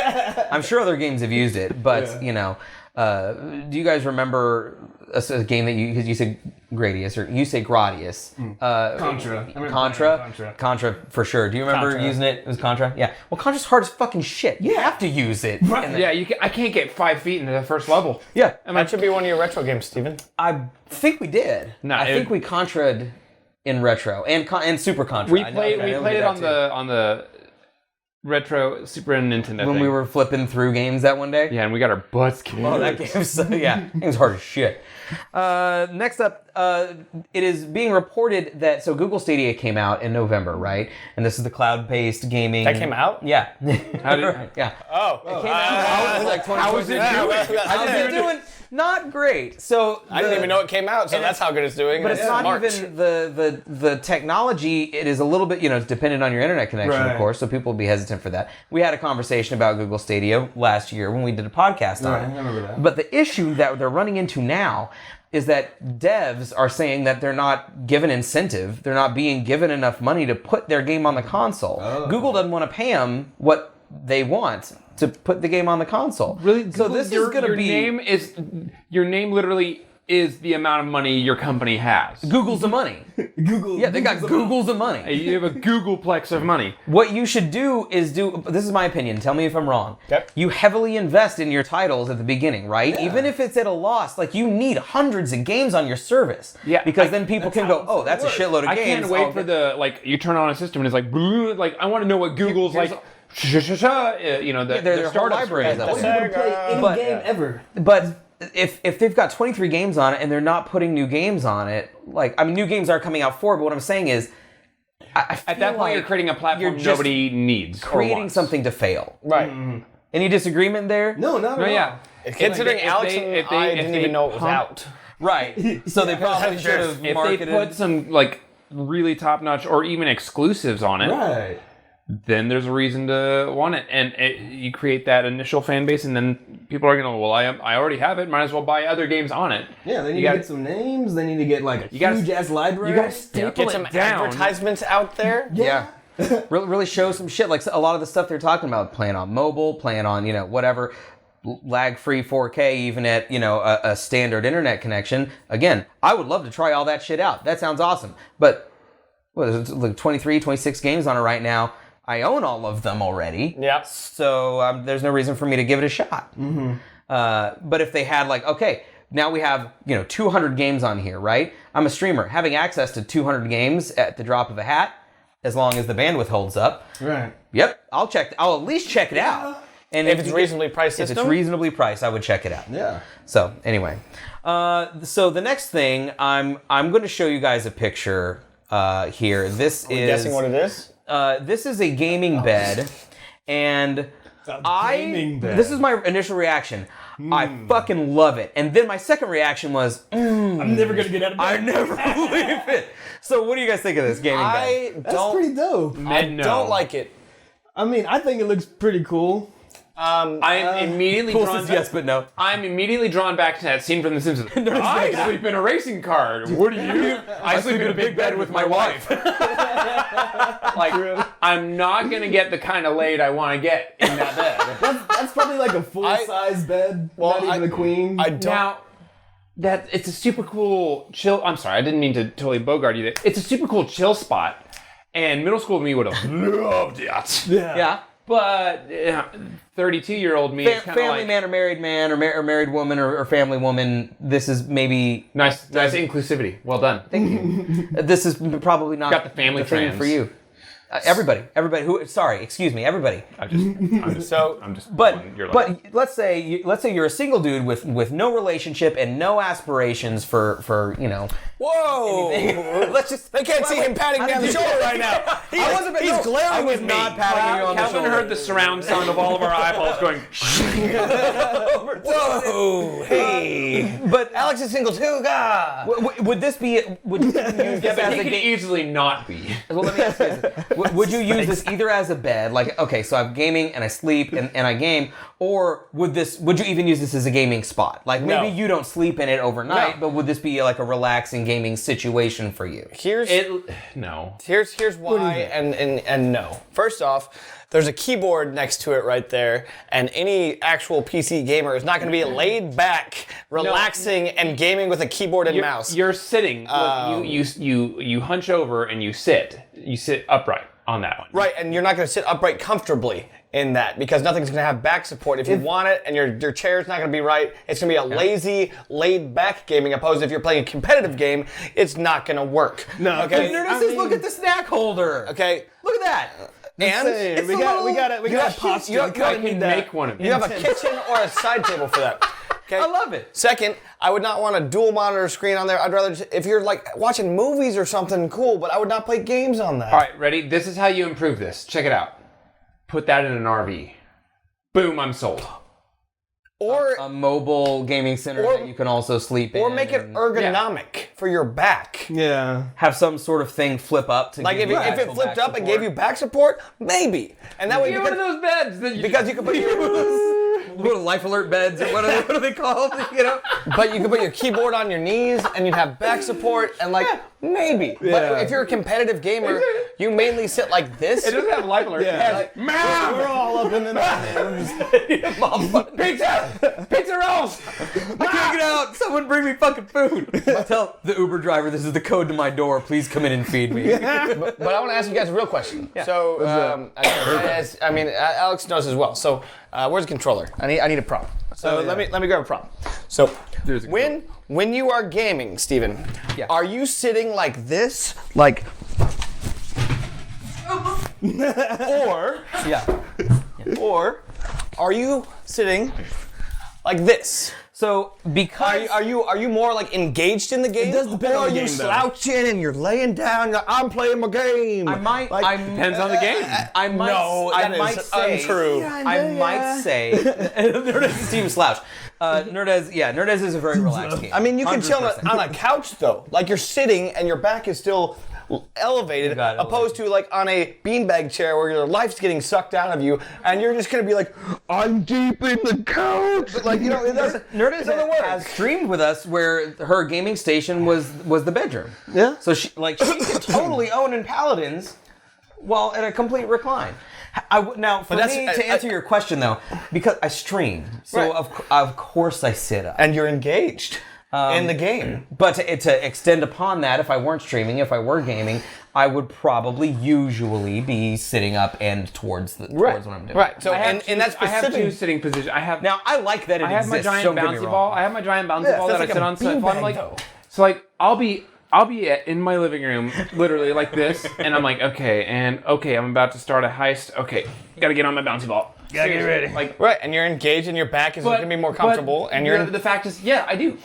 I'm sure other games have used it, but you know, do you guys remember a game that because you said Gradius or you say Gradius? Contra. I remember Contra? playing Contra for sure. Do you remember Contra. using it? It was Contra. Yeah. Well, Contra's hard as fucking shit. You have to use it. Right. Yeah, I can't get 5 feet into the first level. Yeah. That should be one of your retro games, Steven. I think we did. No, I think we Contra'd in retro and Super Contra. We I know- played I know it did on that too. the retro Super Nintendo when thing. we were flipping through games that one day. Yeah, and we got our butts kicked. Oh, that game's so, yeah, game's hard as shit. Next up, it is being reported that Google Stadia came out in November, right? And this is the cloud-based gaming. That came out? Yeah. How did- yeah. Oh. It came out. It was like 20. How is it doing? How's it doing? Not great. So I didn't even know it came out, so that's how good it's doing. But it's not March. even the technology. It is a little bit, it's dependent on your internet connection, of Right. course. So people will be hesitant for that. We had a conversation about Google Stadia last year when we did a podcast on Right, it. I remember that. But the issue that they're running into now is that devs are saying that they're not given incentive. They're not being given enough money to put their game on the console. Oh. Google doesn't want to pay them what they want to put the game on the console. Really? So this is going to be Your name literally is the amount of money your company has. Google's the money. Google. Yeah, they got Google's the money. You have a Googleplex of money. What you should do is this is my opinion, tell me if I'm wrong. Yep. You heavily invest in your titles at the beginning, right? Even if it's at a loss, like you need hundreds of games on your service. Yeah, Because then people can go, how oh, that's a it's shitload of I games. can't wait I'll for get-" you turn on a system and it's like, blue, like I want to know what Google's like, the their whole startup library screen. is that way. You would play any But- game ever. But if they've got 23 games on it and they're not putting new games on it, new games are coming out for it, but what I'm saying is, I feel At that point, like you're creating a platform you're just nobody needs. or creating wants. something to fail. Right. Any disagreement there? No, not at No, all. yeah. Considering If Alex they- and if they- I if didn't they even know it was pump- out. Right. So they probably should have If they marketed. put some really top notch or even exclusives on it, Right. then there's a reason to want it, and you create that initial fan base, and then people are gonna, well, I already have it, might as well buy other games on it. Yeah, they need You to gotta- get some names. They need to get like a gotta- huge ass library. You gotta staple Get it some down. advertisements out there. Yeah. really show some shit. Like a lot of the stuff they're talking about, playing on mobile, playing on, whatever, lag-free 4K, even at, a standard internet connection. Again, I would love to try all that shit out. That sounds awesome. But, there's like 23, 26 games on it right now. I own all of them already. Yeah. So there's no reason for me to give it a shot. Mm-hmm. But if they had okay, now we have, 200 games on here, right? I'm a streamer. Having access to 200 games at the drop of a hat, as long as the bandwidth holds up. Right. Yep, I'll at least check it out. And If it's reasonably priced if system? it's reasonably priced, I would check it out. Yeah. So anyway, so the next thing I'm going to show you guys a picture here. This is Guessing what it is? This is a gaming bed, and this is my initial reaction. I fucking love it. And then my second reaction was, I'm never gonna get out of bed. I never believe it. So what do you guys think of this gaming bed? That's pretty dope. I don't like it. I mean, I think it looks pretty cool. I'm immediately Cool drawn says back. yes, but no. I'm immediately drawn back to that scene from The Simpsons. I sleep in a racing car. What do you? I sleep in a big bed with my wife. Like, I'm not gonna get the kind of laid I want to get in that bed. That's probably like a full-size bed. Not even a queen. I don't. Now, that it's a super cool chill. I'm sorry, I didn't mean to totally bogart you there. It's a super cool chill spot, and middle school me would have loved it. Yeah. But 32-year-old me, it's kind of Family like man or married woman or family woman, this is maybe... nice inclusivity. Well done. Thank you. This is probably not Got the family thing trans. for you. Everybody who, sorry, excuse me, everybody. I'm just But you're like, let's say you're a single dude with no relationship and no aspirations for Whoa! let's just They can't see him patting me on the shoulder right now. He's glaring with me. not patting you on the Calvin shoulder. heard the surround sound of all of our eyeballs going. Whoa! Hey! But Alex is single too, God. would this be would you use this But as he a could game? easily not be. Well, let me ask you this. Would you use this either as a bed, like, okay, so I'm gaming and I sleep and I game, or would you even use this as a gaming spot? Like, maybe No. you don't sleep in it overnight, No. but would this be like a relaxing gaming situation for you? Here's why and no. First off, there's a keyboard next to it right there, and any actual PC gamer is not going to be laid back, relaxing, and gaming with a keyboard and mouse. You're sitting. You hunch over and you sit. You sit upright on that one. Right, and you're not going to sit upright comfortably in that because nothing's going to have back support. If you want it and your chair's not going to be right, it's going to be a lazy, laid-back gaming. Opposed to if you're playing a competitive game, it's not going to work. No, okay. Look at the snack holder. Okay. Look at that. And It's we a got little- posture. you I can make one of You have a kitchen or a side table for that. Okay. I love it. Second, I would not want a dual monitor screen on there. I'd rather, if you're like watching movies or something, cool, but I would not play games on that. All right, ready? This is how you improve this. Check it out. Put that in an RV. Boom, I'm sold. Or A mobile gaming center that you can also sleep in. or make it and ergonomic for your back. Yeah. have some sort of thing flip up to Like give if you it actual flipped back up and gave you back support, maybe. And that way Get one of those beds that you because you can put your little life alert beds or what are they called? You know? but you can put your keyboard on your knees and you'd have back support and like maybe. But if you're a competitive gamer, you mainly sit like this. It doesn't have life alert. Yeah. It has, Like, Mom! We're all up in the Pizza! Pizza rolls! I can't get out. Someone bring me fucking food. Tell the Uber driver this is the code to my door. Please come in and feed me. But I want to ask you guys a real question. So, Alex knows as well. So, where's the controller? I need a prop. So let me grab a prop. So when you are gaming, Steven, are you sitting like this, like, or are you sitting like this? So because Are you more like engaged in the game? It does depend or on are the you game, though. slouching and you're laying down? You're like, I'm playing my game. Depends on the game. I might. No, I that might is say, untrue. I might say. Nerdez is team slouch. Nerdez is a very relaxed game. I mean, you can chill 100%. on a couch though. Like you're sitting and your back is still elevated, got it, opposed to like on a beanbag chair where your life's getting sucked out of you, and you're just gonna be like, I'm deep in the couch. But like, you know, it doesn't. Nerdez doesn't work. has streamed with us where her gaming station was the bedroom. Yeah. So she could totally own in Paladins while at a complete recline. Now, for that's- me, to answer your question though, because I stream, so Right. of course I sit up. And you're engaged in the game. But to extend upon that, if I weren't streaming, if I were gaming, I would probably usually be sitting up and towards what I'm doing. Right. So I have in that I have two specific. sitting positions. Now, I like that it I have my exists. giant don't get me bouncy wI'm ball. I have my giant bouncy ball that that's I like sit a on. So beanbag, I'm like, though. so like I'll be I'll be in my living room, literally like this, and I'm like, okay, I'm about to start a heist. Okay, gotta get on my bouncy ball. Gotta get ready. Like, right, and you're engaged, and your back is going to be more comfortable, and you're... The fact is, yeah, I do.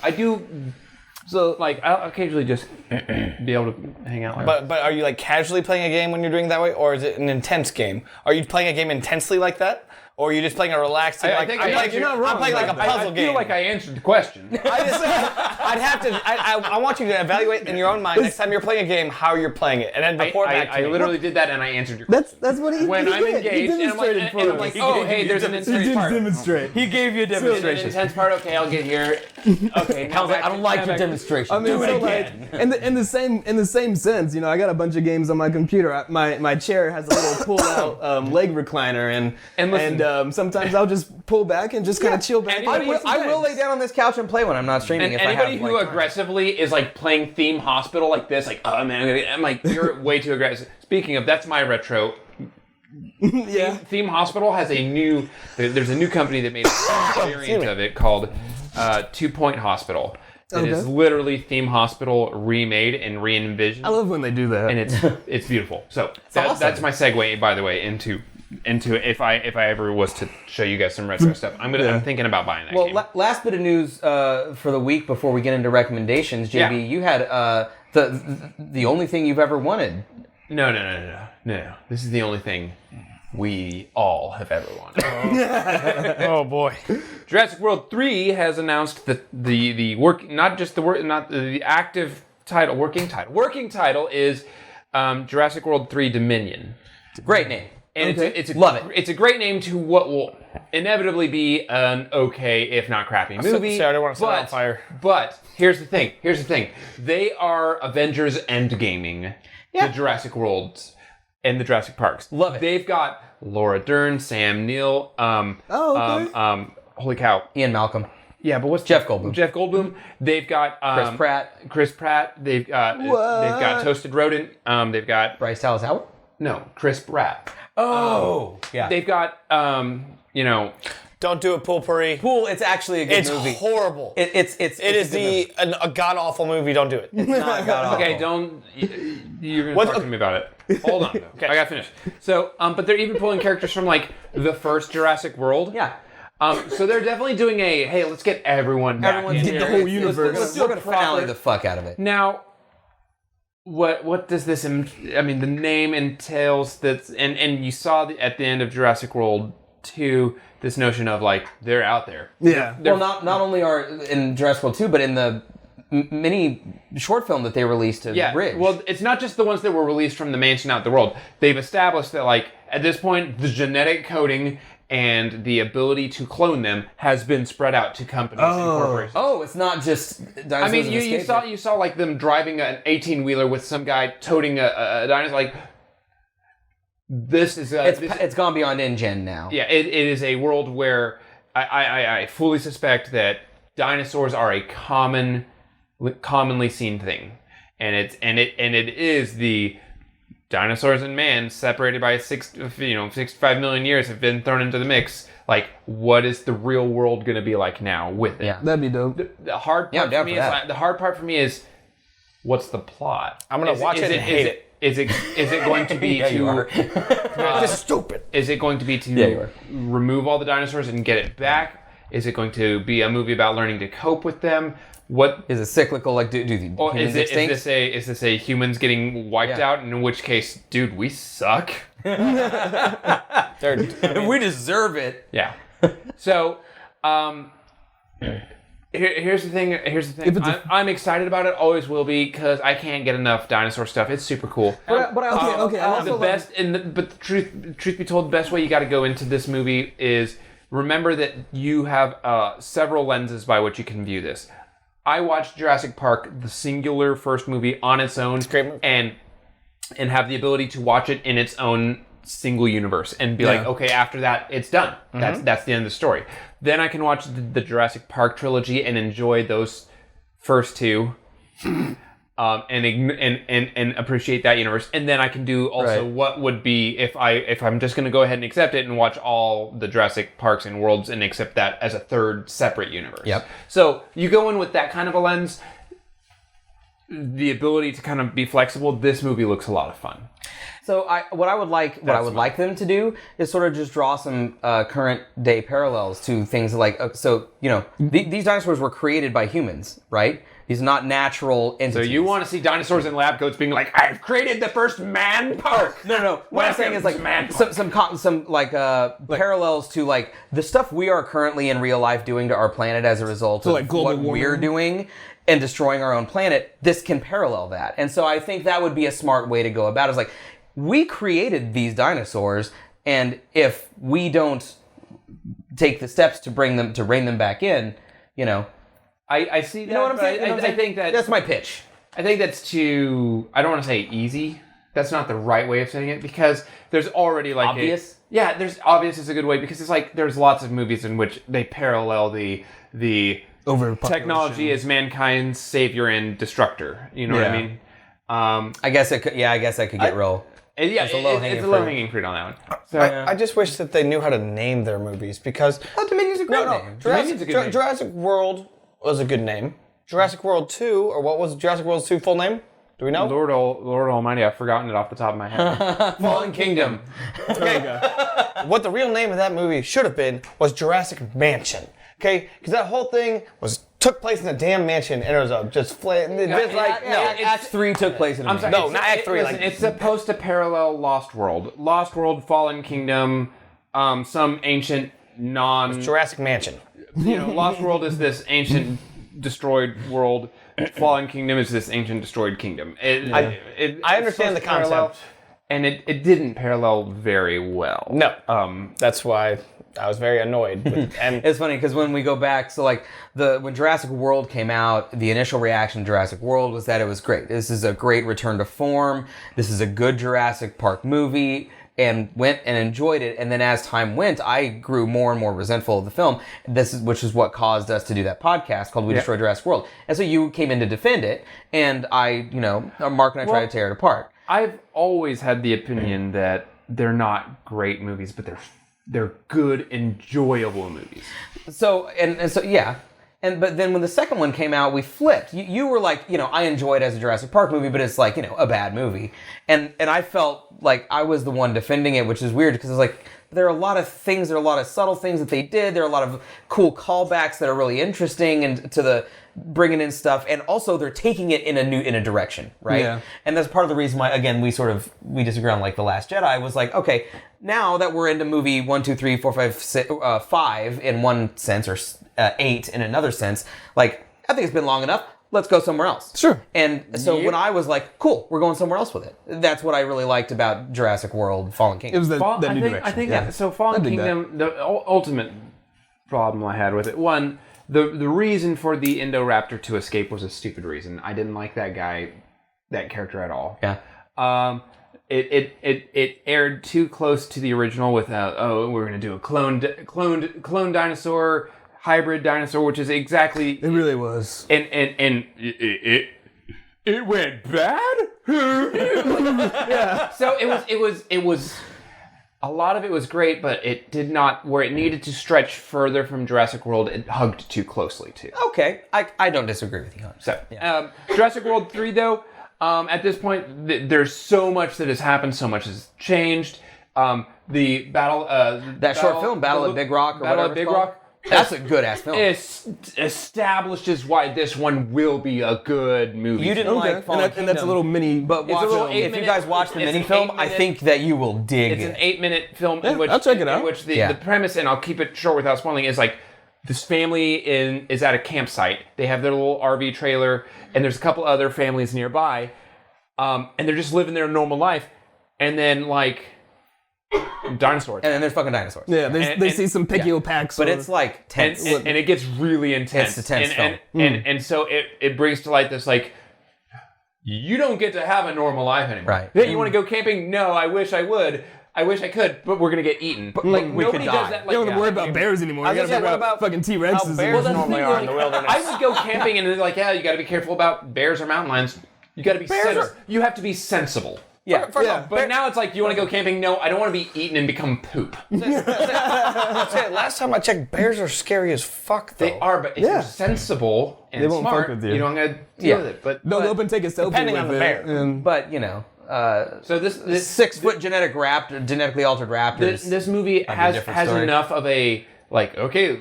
So, like, I'll occasionally just be able to hang out like that. But are you, like, casually playing a game when you're doing it that way, or is it an intense game? Are you playing a game intensely like that? Or are you just playing a relaxing, I think you're not wrong. I'm playing like a puzzle game. I feel like I answered the question. I want you to evaluate in your own mind next time you're playing a game how you're playing it, and then report back to me. I literally did that, and I answered your question. That's what he When he I'm did. engaged, he and I'm like, oh, hey, there's an He intense did part. demonstrate. He gave you a There's demonstration. an intense part. Okay, I'll get here. Okay, now I don't like your demonstration. I mean, so like, in the same sense, you know, I got a bunch of games on my computer. My chair has a little pull-out leg recliner, and sometimes I'll just pull back and just kind of chill back. I will lay down on this couch and play when I'm not streaming. And if anybody I have, who like, time. aggressively is like playing Theme Hospital like this, like, oh man, I'm like, you're way too aggressive. Speaking of, that's my retro. Yeah. Theme Hospital has there's a new company that made a variant of it called 2 Point Hospital. That is literally Theme Hospital remade and re-envisioned. I love when they do that. And it's beautiful. So awesome. that's my segue, by the way, into if I ever was to show you guys some retro stuff. I'm thinking about buying that game. Well, last bit of news for the week before we get into recommendations, JB, you had the only thing you've ever wanted. No. This is the only thing we all have ever wanted. Oh boy! Jurassic World 3 has announced that the working title is Jurassic World 3 Dominion. Great name. And it's Love it. It's a great name to what will inevitably be an okay, if not crappy, movie. I don't want to set it on fire. But here's the thing. They are Avengers Endgaming the Jurassic Worlds and the Jurassic Parks. Love it. They've got Laura Dern, Sam Neill, holy cow, Ian Malcolm. Yeah, but what's Jeff Goldblum? Jeff Goldblum. They've got Chris Pratt. They've got Toasted Rodent. They've got Bryce Dallas Howard? No, Chris Pratt. Yeah. They've got Don't do it, Poolpuri. Pool, it's actually a good movie. It's horrible. It is a god awful movie. Don't do it. It's not god awful. Okay, don't. You're gonna talk to me about it. Hold on. Okay, I gotta finish. So, but they're even pulling characters from like the first Jurassic World. Yeah. So they're definitely doing hey, let's get everyone back in get here. the whole universe. We're gonna finale the fuck out of it. Now, what does this? I mean, the name entails that, and you saw at the end of Jurassic World 2 this notion of like they're out there. Yeah. Well, not only are in Jurassic World 2, but in the mini short film that they released to the bridge. Well, it's not just the ones that were released from the mansion out in the world. They've established that like at this point the genetic coding and the ability to clone them has been spread out to companies and corporations. Oh, it's not just dinosaurs. I mean, and you saw like them driving an 18-wheeler with some guy toting a dinosaur. Like this is it's gone beyond InGen now. Yeah, it is a world where I fully suspect that dinosaurs are a commonly seen thing, and it is the dinosaurs and man separated by 65 million years have been thrown into the mix. Like, what is the real world going to be like now with it? Yeah. That'd be dope. The hard part for me is the hard part for me is what's the plot? I'm gonna watch it and hate it. Is it going to be This is stupid. Is it going to be to remove all the dinosaurs and get it back? Is it going to be a movie about learning to cope with them? What is it cyclical? Like, do the humans extinct? Is this a humans getting wiped out? And in which case, dude, we suck. We deserve it. Yeah. So, here's the thing. I'm excited about it. Always will be because I can't get enough dinosaur stuff. It's super cool. But okay. But truth be told, the best way you got to go into this movie is remember that you have several lenses by which you can view this. I watched Jurassic Park, the singular first movie, on its own, and have the ability to watch it in its own single universe and be like, okay, after that, it's done. Mm-hmm. That's the end of the story. Then I can watch the Jurassic Park trilogy and enjoy those first two, and appreciate that universe. And then I can do also what would be if I'm just going to go ahead and accept it and watch all the Jurassic Parks and worlds and accept that as a third separate universe. Yep. So you go in with that kind of a lens. the ability to kind of be flexible, this movie looks a lot of fun. So what I would like them to do is sort of just draw some current day parallels to things like these dinosaurs were created by humans, right? These are not natural entities. So you want to see dinosaurs in lab coats being like, I've created the first man park. No. What I'm saying is like some parallels to like the stuff we are currently in real life doing to our planet as a result of like global what warming. we're doing and destroying our own planet. This can parallel that, and so I think that would be a smart way to go about it. Is like we created these dinosaurs, and if we don't take the steps to rein them back in, I see that. You know what I'm saying? I think that's my pitch. I think that's too. I don't want to say easy. That's not the right way of saying it because there's already like Obvious? there's obvious is a good way because it's like there's lots of movies in which they parallel the technology as mankind's savior and destructor. You know what I mean? I guess it could. Yeah, I guess that could get real. Yeah, It's a low-hanging fruit on that one. So, I just wish that they knew how to name their movies because Dominion's a great name. Dominion's a good name. Jurassic World was a good name. Jurassic World 2, or what was Jurassic World's 2 full name? Do we know? Lord Almighty, I've forgotten it off the top of my head. Fallen Kingdom. What the real name of that movie should have been was Jurassic Mansion. Okay, because that whole thing took place in a damn mansion, and it was Act 3 took place in a mansion. No, not Act 3. It's supposed to parallel Lost World. Lost World, Fallen Kingdom, some ancient Jurassic Mansion. Lost World is this ancient destroyed world. Fallen Kingdom is this ancient destroyed kingdom. I understand the concept. And it didn't parallel very well. No. That's why I was very annoyed. And it's funny because when we go back, so like when Jurassic World came out, the initial reaction to Jurassic World was that it was great. This is a great return to form. This is a good Jurassic Park movie. And went and enjoyed it, and then as time went, I grew more and more resentful of the film. Which is what caused us to do that podcast called "We Destroyed Jurassic World." And so you came in to defend it, and Mark and I tried to tear it apart. I've always had the opinion that they're not great movies, but they're good, enjoyable movies. So yeah. But then when the second one came out, we flipped. You were like, I enjoy it as a Jurassic Park movie, but it's like, a bad movie. And I felt like I was the one defending it, which is weird because it's like, there are a lot of things, there are a lot of subtle things that they did. There are a lot of cool callbacks that are really interesting and to the bringing in stuff. And also they're taking it in a direction, right? Yeah. And that's part of the reason why, again, we disagree on like The Last Jedi was like, okay, now that we're into movie 1, 2, 3, 4, 5, 6, 5 in one sense or 8 in another sense, like, I think it's been long enough. Let's go somewhere else. Sure. And so when I was like, cool, we're going somewhere else with it. That's what I really liked about Jurassic World Fallen Kingdom. It was the new direction. I think so Fallen Kingdom, the ultimate problem I had with it, one, the reason for the Indoraptor to escape was a stupid reason. I didn't like that character at all. Yeah. It aired too close to the original with we're going to do a clone dinosaur, hybrid dinosaur, which is exactly... It really was. And it went bad? Yeah. So it was... A lot of it was great, but it did not... Where it needed to stretch further from Jurassic World, it hugged too closely to. Okay. I don't disagree with you. So, Jurassic World 3, though, at this point, there's so much that has happened, so much has changed. The battle... short film, Battle at Big Rock, or Battle whatever at Big it's called. Rock... That's a good-ass film. It establishes why this one will be a good movie. You didn't like Fallen Kingdom. And that's a little mini... But if you guys watch the mini film, I think that you will dig it. It's an 8-minute film in which... I'll check it out. In which the premise, and I'll keep it short without spoiling, is like, this family is at a campsite. They have their little RV trailer, and there's a couple other families nearby, and they're just living their normal life, and then, like... dinosaurs. And then there's fucking dinosaurs. Yeah, they see some Pachyopacks. But it's like tense. And it gets really intense. It's a tense film. And so it brings to light this, like, you don't get to have a normal life anymore. Right. Hey, you want to go camping? No, I wish I would. I wish I could, but we're going to get eaten. But like, we nobody could does die. that. You don't have to worry about bears anymore. You got to worry about fucking T-Rexes. How bears normally are in the wilderness. I would go camping and they're like, yeah, you got to be careful about bears or mountain lions. You got to be sensible. You have to be sensible. Yeah. But now it's like, you want to go camping? No, I don't want to be eaten and become poop. Last time I checked, bears are scary as fuck, though. They are, but if you're sensible and They won't smart, fuck with you. you don't got to deal with it. But They'll go up and take a selfie depending with on the it, bear. and- But so this 6 foot genetically altered raptors. this movie has different story. enough of a like, okay,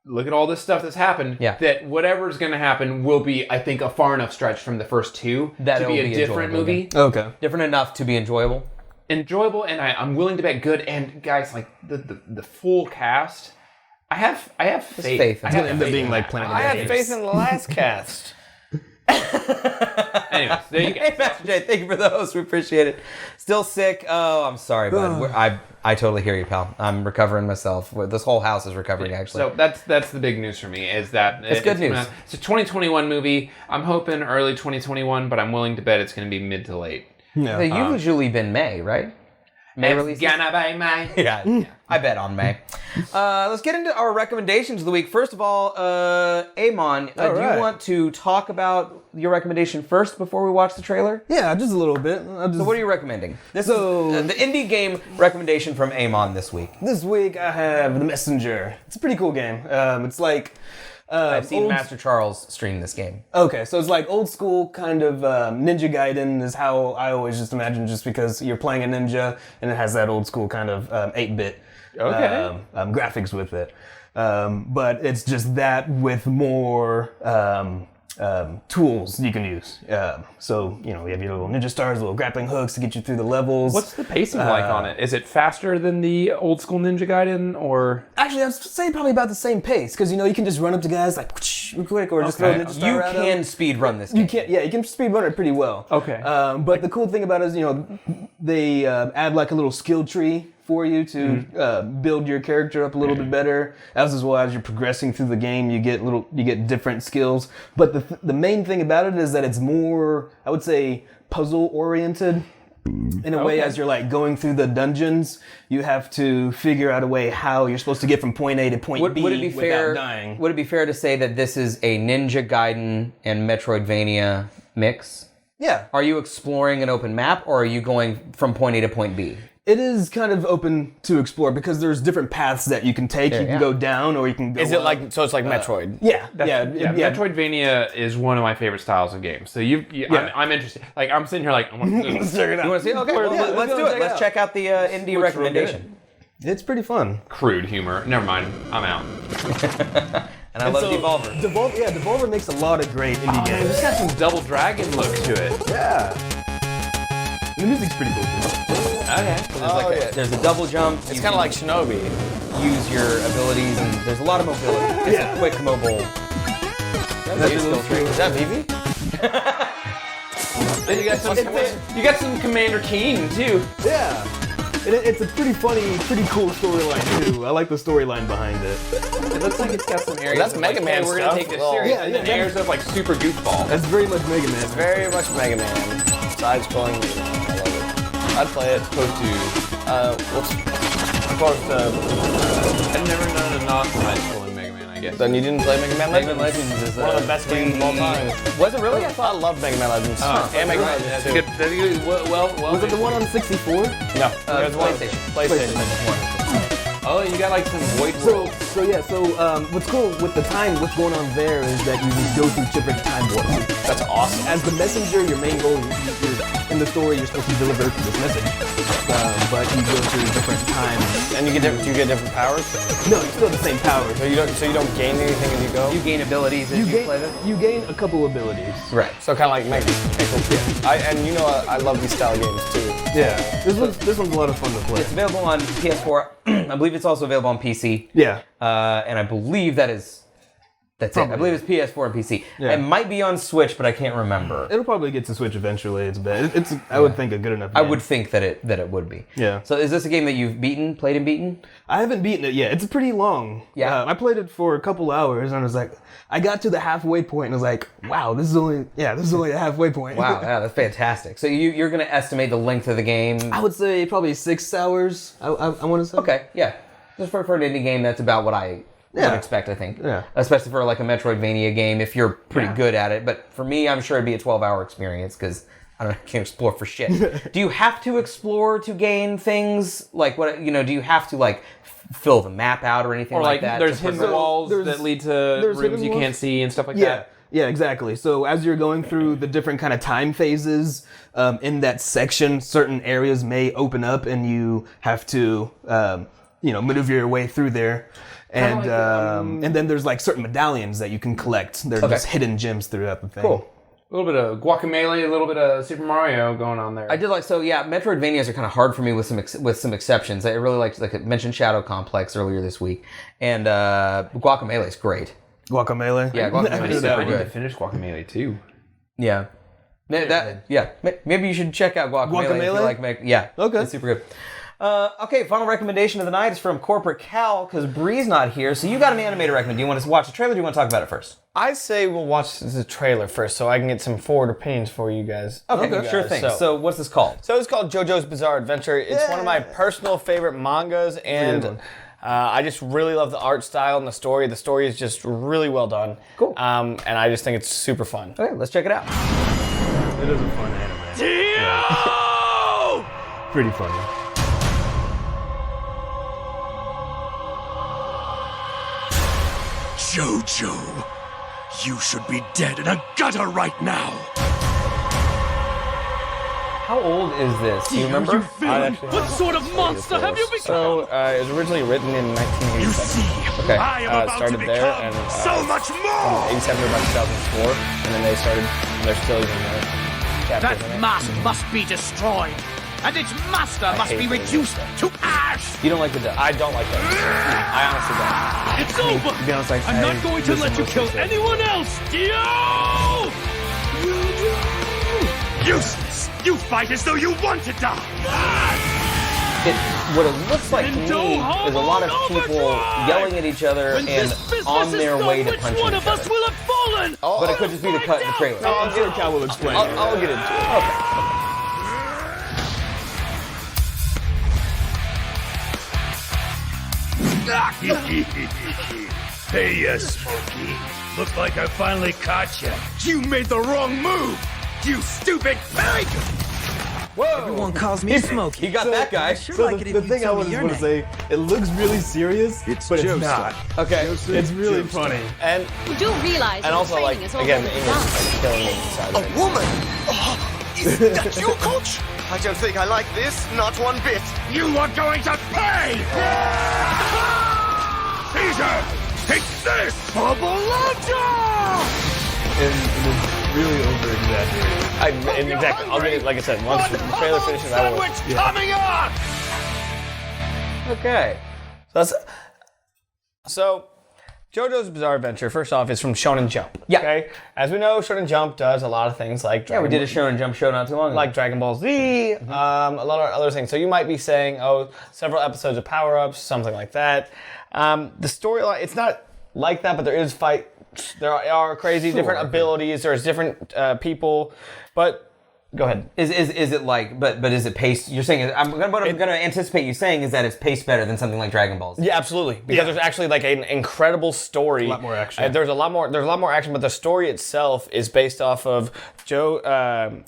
look at all this stuff that's happened. Yeah. That whatever's going to happen will be, I think, a far enough stretch from the first two That to it'll be a be different enjoyable movie. Okay. different enough to be enjoyable. Enjoyable, and I'm willing to bet good. And guys, like the full cast, I have faith. faith. I It's have gonna end up faith being in like that. Planet of I the had Apes. faith in the last cast. Anyways, there you go. Hey, Master Jay, thank you for those. We appreciate it. Still sick. Oh, I'm sorry, bud. I totally hear you, pal. I'm recovering myself. This whole house is recovering, actually. So that's the big news for me, is that It's good news. It's a 2021 movie. I'm hoping early 2021, but I'm willing to bet it's going to be mid to late. They've usually been May, right? May It's releases? gonna be May. Yeah, I bet on May. Let's get into our recommendations of the week. First of all, Amon, do right. you want to talk about your recommendation first before we watch the trailer? Yeah, just a little bit. So what are you recommending? This So- is the indie game recommendation from Amon this week. This week I have The Messenger. It's a pretty cool game. It's like I've seen old- Master Charles stream this game. Okay, so it's like old school kind of Ninja Gaiden is how I always just imagine, just because you're playing a ninja and it has that old school kind of 8-bit graphics with it. But it's just that with more tools you can use. So, you know, you have your little ninja stars, little grappling hooks to get you through the levels. What's the pacing like on it? Is it faster than the old school Ninja Gaiden, or? Actually, I'd say probably about the same pace, because, you know, you can just run up to guys like real quick, or just throw a ninja star You at them. can speed run this game. You can speed run it pretty well. Okay. But the cool thing about it is, you know, they add like a little skill tree for you to build your character up a little bit better. As well as you're progressing through the game, you get different skills. But the main thing about it is that it's more, I would say, puzzle oriented. In a way, as you're like going through the dungeons, you have to figure out a way how you're supposed to get from point A to point B Would it be without fair? dying. Would it be fair to say that this is a Ninja Gaiden and Metroidvania mix? Yeah. Are you exploring an open map, or are you going from point A to point B? It is kind of open to explore, because there's different paths that you can take. You can go down, or you can go Is it up. like, so it's like Metroid? Yeah. Metroidvania is one of my favorite styles of games. So I'm interested. Like, I'm sitting here like, I want to Let's check it out. You want to see? Okay, well, Yeah, let's go do it. check it Let's out. check out the indie recommendation. It's pretty fun. crude humor. Never mind. I'm out. And I love Devolver. Devolver makes a lot of great indie games. It's got some Double Dragon look to it. Yeah. The music's pretty cool too. Okay. There's a double jump. It's kind of like Shinobi. Use your abilities, and there's a lot of mobility. It's a quick mobile. That's a little Is that Vivi? Then you got some Commander Keen too. Yeah. It's a pretty funny, pretty cool storyline too. I like the storyline behind it. It looks like it's got some areas. That's of Mega like, Man hey, we're stuff. gonna take this Well, serious, yeah, and then yeah, airs of like super goofball. That's very much Mega Man. Very much Mega Man. Side-scrolling. I love it. I'd play it. Supposed to. What's supposed to? I've never known a non-side-scrolling Mega Man. I guess. Then you didn't play Mega Man Mega Legends? Man Legends is One of the best games of all time. Was it really? I I thought. love Mega Man Legends. And Mega Man Legends too. That's good. Well. Was it the one on 64? No, there's one. PlayStation. PlayStation. Oh, you got like some void So world. what's cool with the time, what's going on there is that you just go through different time warps. That's awesome. As the messenger, your main goal is in the story, you're supposed to deliver this message. But you go through different times. And you get different powers. No, it's still the same power. So you don't gain anything as you go. You gain abilities as you play them. You gain a couple abilities. Right. So kind of like Mega. And you know I love these style games too. Yeah. This one's a lot of fun to play. It's available on PS4. I believe it's also available on PC. Yeah. And I believe that's it. I believe it's PS4 and PC. Yeah. It might be on Switch, but I can't remember. It'll probably get to Switch eventually. It's bad. It's I would think a good enough game. I would think that it would be. Yeah. So is this a game that you've played and beaten? I haven't beaten it yet. It's pretty long. Yeah. I played it for a couple hours and I was like, I got to the halfway point and I was like, wow, this is only a halfway point. Wow, yeah, that's fantastic. So you're going to estimate the length of the game? I would say probably 6 hours. I want to say. Okay, yeah. Just for an indie game, that's about what I would expect, I think. Yeah. Especially for like a Metroidvania game, if you're pretty good at it. But for me, I'm sure it'd be a 12-hour experience because I don't know, can't explore for shit. Do you have to explore to gain things? Like, what, do you have to, like, fill the map out or anything Or like like that? there's to hidden progress? walls that lead to rooms hidden you walls? can't see and stuff like Yeah. that. Yeah, exactly. So as you're going through the different kind of time phases in that section, certain areas may open up and you have to, maneuver your way through there. And and then there's like certain medallions that you can collect. They're just hidden gems throughout the thing. Cool. A little bit of Guacamelee, a little bit of Super Mario going on there. I did like, so yeah, Metroidvanias are kind of hard for me with some exceptions. I really like I mentioned Shadow Complex earlier this week, and Guacamelee is great. Guacamelee? Yeah, Guacamelee is I super need to good. finish Guacamelee too. Yeah. Maybe you should check out Guacamelee. If you Guacamelee? like, Okay. It's super good. Okay, final recommendation of the night is from Corporate Cal, because Bree's not here, so you got an animated recommend. Do you want to watch the trailer or do you want to talk about it first? I say we'll watch the trailer first so I can get some forward opinions for you guys. Okay, sure thing. So what's this called? So it's called JoJo's Bizarre Adventure. It's one of my personal favorite mangas, and I just really love the art style and the story. The story is just really well done. Cool. And I just think it's super fun. Okay, let's check it out. It is a fun anime. Pretty funny. Jojo, you should be dead in a gutter right now. How old is this? Do you remember? What sort of monster have you become? So it was originally written in 1987. You see, Okay. I am about to started there, become and, so much more. 87 to about 2004, and then they started, and they're still even more chapters That in it. mask must be destroyed, and its master must hate be those reduced to ash. You don't like the dub? I don't like that. I honestly don't. It's over. To be honest, I'm not going to let you kill anyone else, Dio! Useless! You fight as though you want to die! What it looks like to me is a lot of people yelling at each other and on their way to punching one each of us other. will have fallen! But it could just be the cut in the trailer. I'm sure Cal will explain. I'll get into it. Hey, Smokey. Looks like I finally caught you. You made the wrong move! You stupid pig! Everyone calls me Smokey. He got that guy. Sure So like it the if you thing I tell me was your going to name. say, it looks really serious, but it's not. Okay. It's really funny. And You do realize and your also, like, training is again, already the English done. is like killing me inside. Like, Woman! Is that you, Coach? I don't think I like this, not one bit. You are going to pay! Caesar! Take this! Babalanta! It's really over-exaggerated. and exactly. I'll get it, like I said, once the trailer finishes, I will. Sandwich coming up! Okay. So, JoJo's Bizarre Adventure, first off, is from Shonen Jump. Yeah. Okay? As we know, Shonen Jump does a lot of things like Yeah, we did a Shonen Jump show not too long ago. like Dragon Ball Z, a lot of other things. So you might be saying, oh, several episodes of power-ups, something like that. The storyline, it's not like that, but there is fight. There are crazy different abilities. There's different people, but go ahead. Is it like, but is it paced? You're saying, what I'm going to anticipate you saying is that it's paced better than something like Dragon Ball Z. Yeah, absolutely. Because there's actually like an incredible story. A lot more action. There's a lot more action, but the story itself is based off of Joestar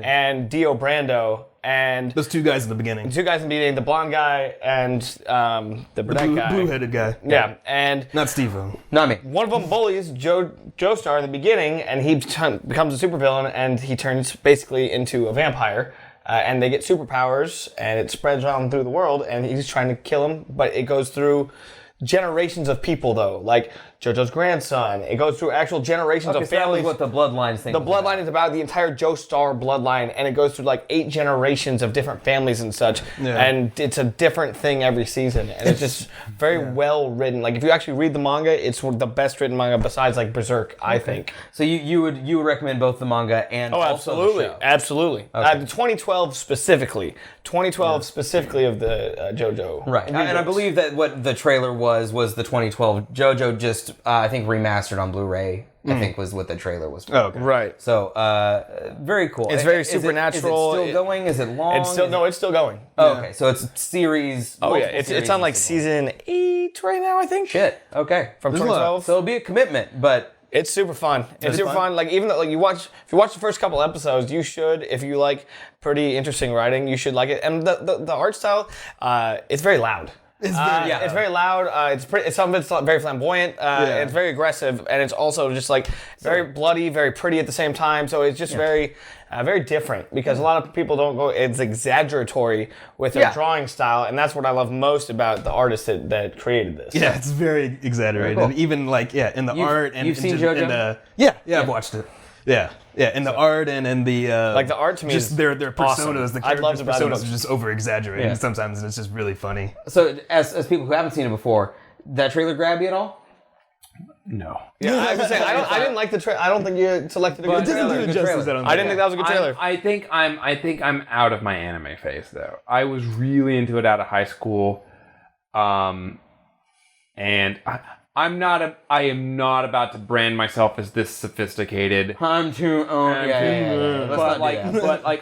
and Dio Brando and Those two guys in the beginning. two guys in the beginning, the blonde guy and the brunette guy. Blue-headed guy. Yeah, and Not Steve-O. Not me. one of them bullies Joestar in the beginning, and he becomes a supervillain, and he turns basically into a vampire. And they get superpowers, and it spreads around through the world, and he's trying to kill him, but it goes through generations of people, though. Like JoJo's grandson. It goes through actual generations Okay, of so that was families. what the Bloodlines thing The was about. bloodline is about the entire Joestar bloodline, and it goes through like 8 generations of different families and such. Yeah. And it's a different thing every season, and it's just very well written. Like if you actually read the manga, it's one of the best written manga besides like Berserk, I think. So you would recommend both the manga and also absolutely, the show? absolutely. 2012 specifically. 2012 specifically of the JoJo. Right, and I believe that what the trailer was the 2012 JoJo just I think remastered on Blu-ray. I think was what the trailer was for. Oh, okay. Right. So very cool. It's very Is it supernatural. still going? Is it long? It's still Is it- still going. Oh, okay, so it's series. Oh yeah, multiple it's series on like and so on. season 8 right now, I think. Shit. Okay. From There's a lot. 2012. So it'll be a commitment, but It's super fun. It's super fun. Like even though, like if you watch the first couple episodes, you should. If you like pretty interesting writing, you should like it. And the art style, it's very loud. It's very loud. Some of it's very flamboyant. It's very aggressive, and it's also just like very bloody, very pretty at the same time. So it's just very different because a lot of people don't go. It's exaggeratory with their drawing style, and that's what I love most about the artist that created this. Yeah, it's very exaggerated. Very cool. Even like in the art and you've seen just JoJo? in the I've watched it. Yeah, in the art and in the like the art to me just is their personas, awesome. the I loved characters' about it. personas are just over exaggerated sometimes, and it's just really funny. So, as people who haven't seen it before, that trailer grab you at all? No. Yeah, I was saying I didn't like the trailer. I don't think you selected a good trailer. I didn't think that was a good trailer. I think I'm out of my anime phase though. I was really into it out of high school, and I am not about to brand myself as this sophisticated. Time to own. But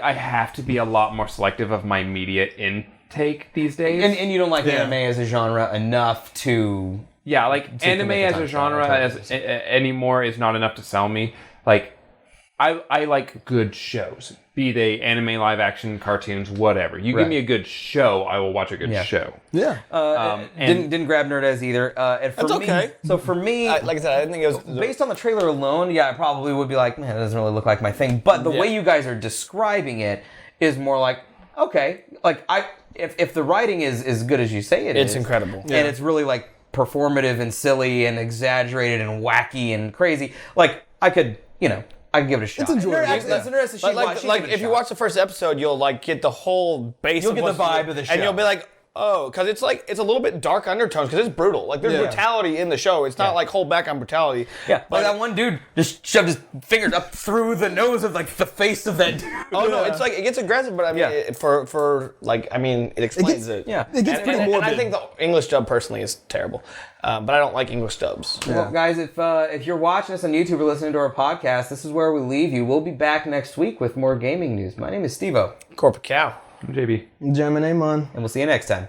I have to be a lot more selective of my media intake these days. And you don't like anime as a genre enough to. Yeah, like anime as a genre anymore is not enough to sell me. Like, I like good shows, be they anime, live action, cartoons, whatever. You give me a good show, I will watch a good show. Yeah. Didn't grab Nerd as either. And for That's me, okay. So for me, like I said, I didn't think it was based on the trailer alone. I probably would be like, man, it doesn't really look like my thing. But the way you guys are describing it is more like, okay, like if the writing is as good as you say it is, it's incredible, and it's really like performative and silly and exaggerated and wacky and crazy. Like I could give it a shot. It's enjoyable. That's interesting. Like if you watch the first episode, you'll like get the whole base. You'll get the vibe of the show, and you'll be like, oh, because it's a little bit dark undertones because it's brutal. Like there's brutality in the show. It's not like hold back on brutality. Yeah, but that one dude just shoved his fingers up through the nose of like the face of that dude. Oh no, it's like it gets aggressive, but I mean, it explains it. Yeah, it gets pretty morbid. And I think the English dub personally is terrible, but I don't like English dubs. Well, guys, if you're watching us on YouTube or listening to our podcast, this is where we leave you. We'll be back next week with more gaming news. My name is Steve-O. Corporate cow. I'm JB. Gemini Amon. And we'll see you next time.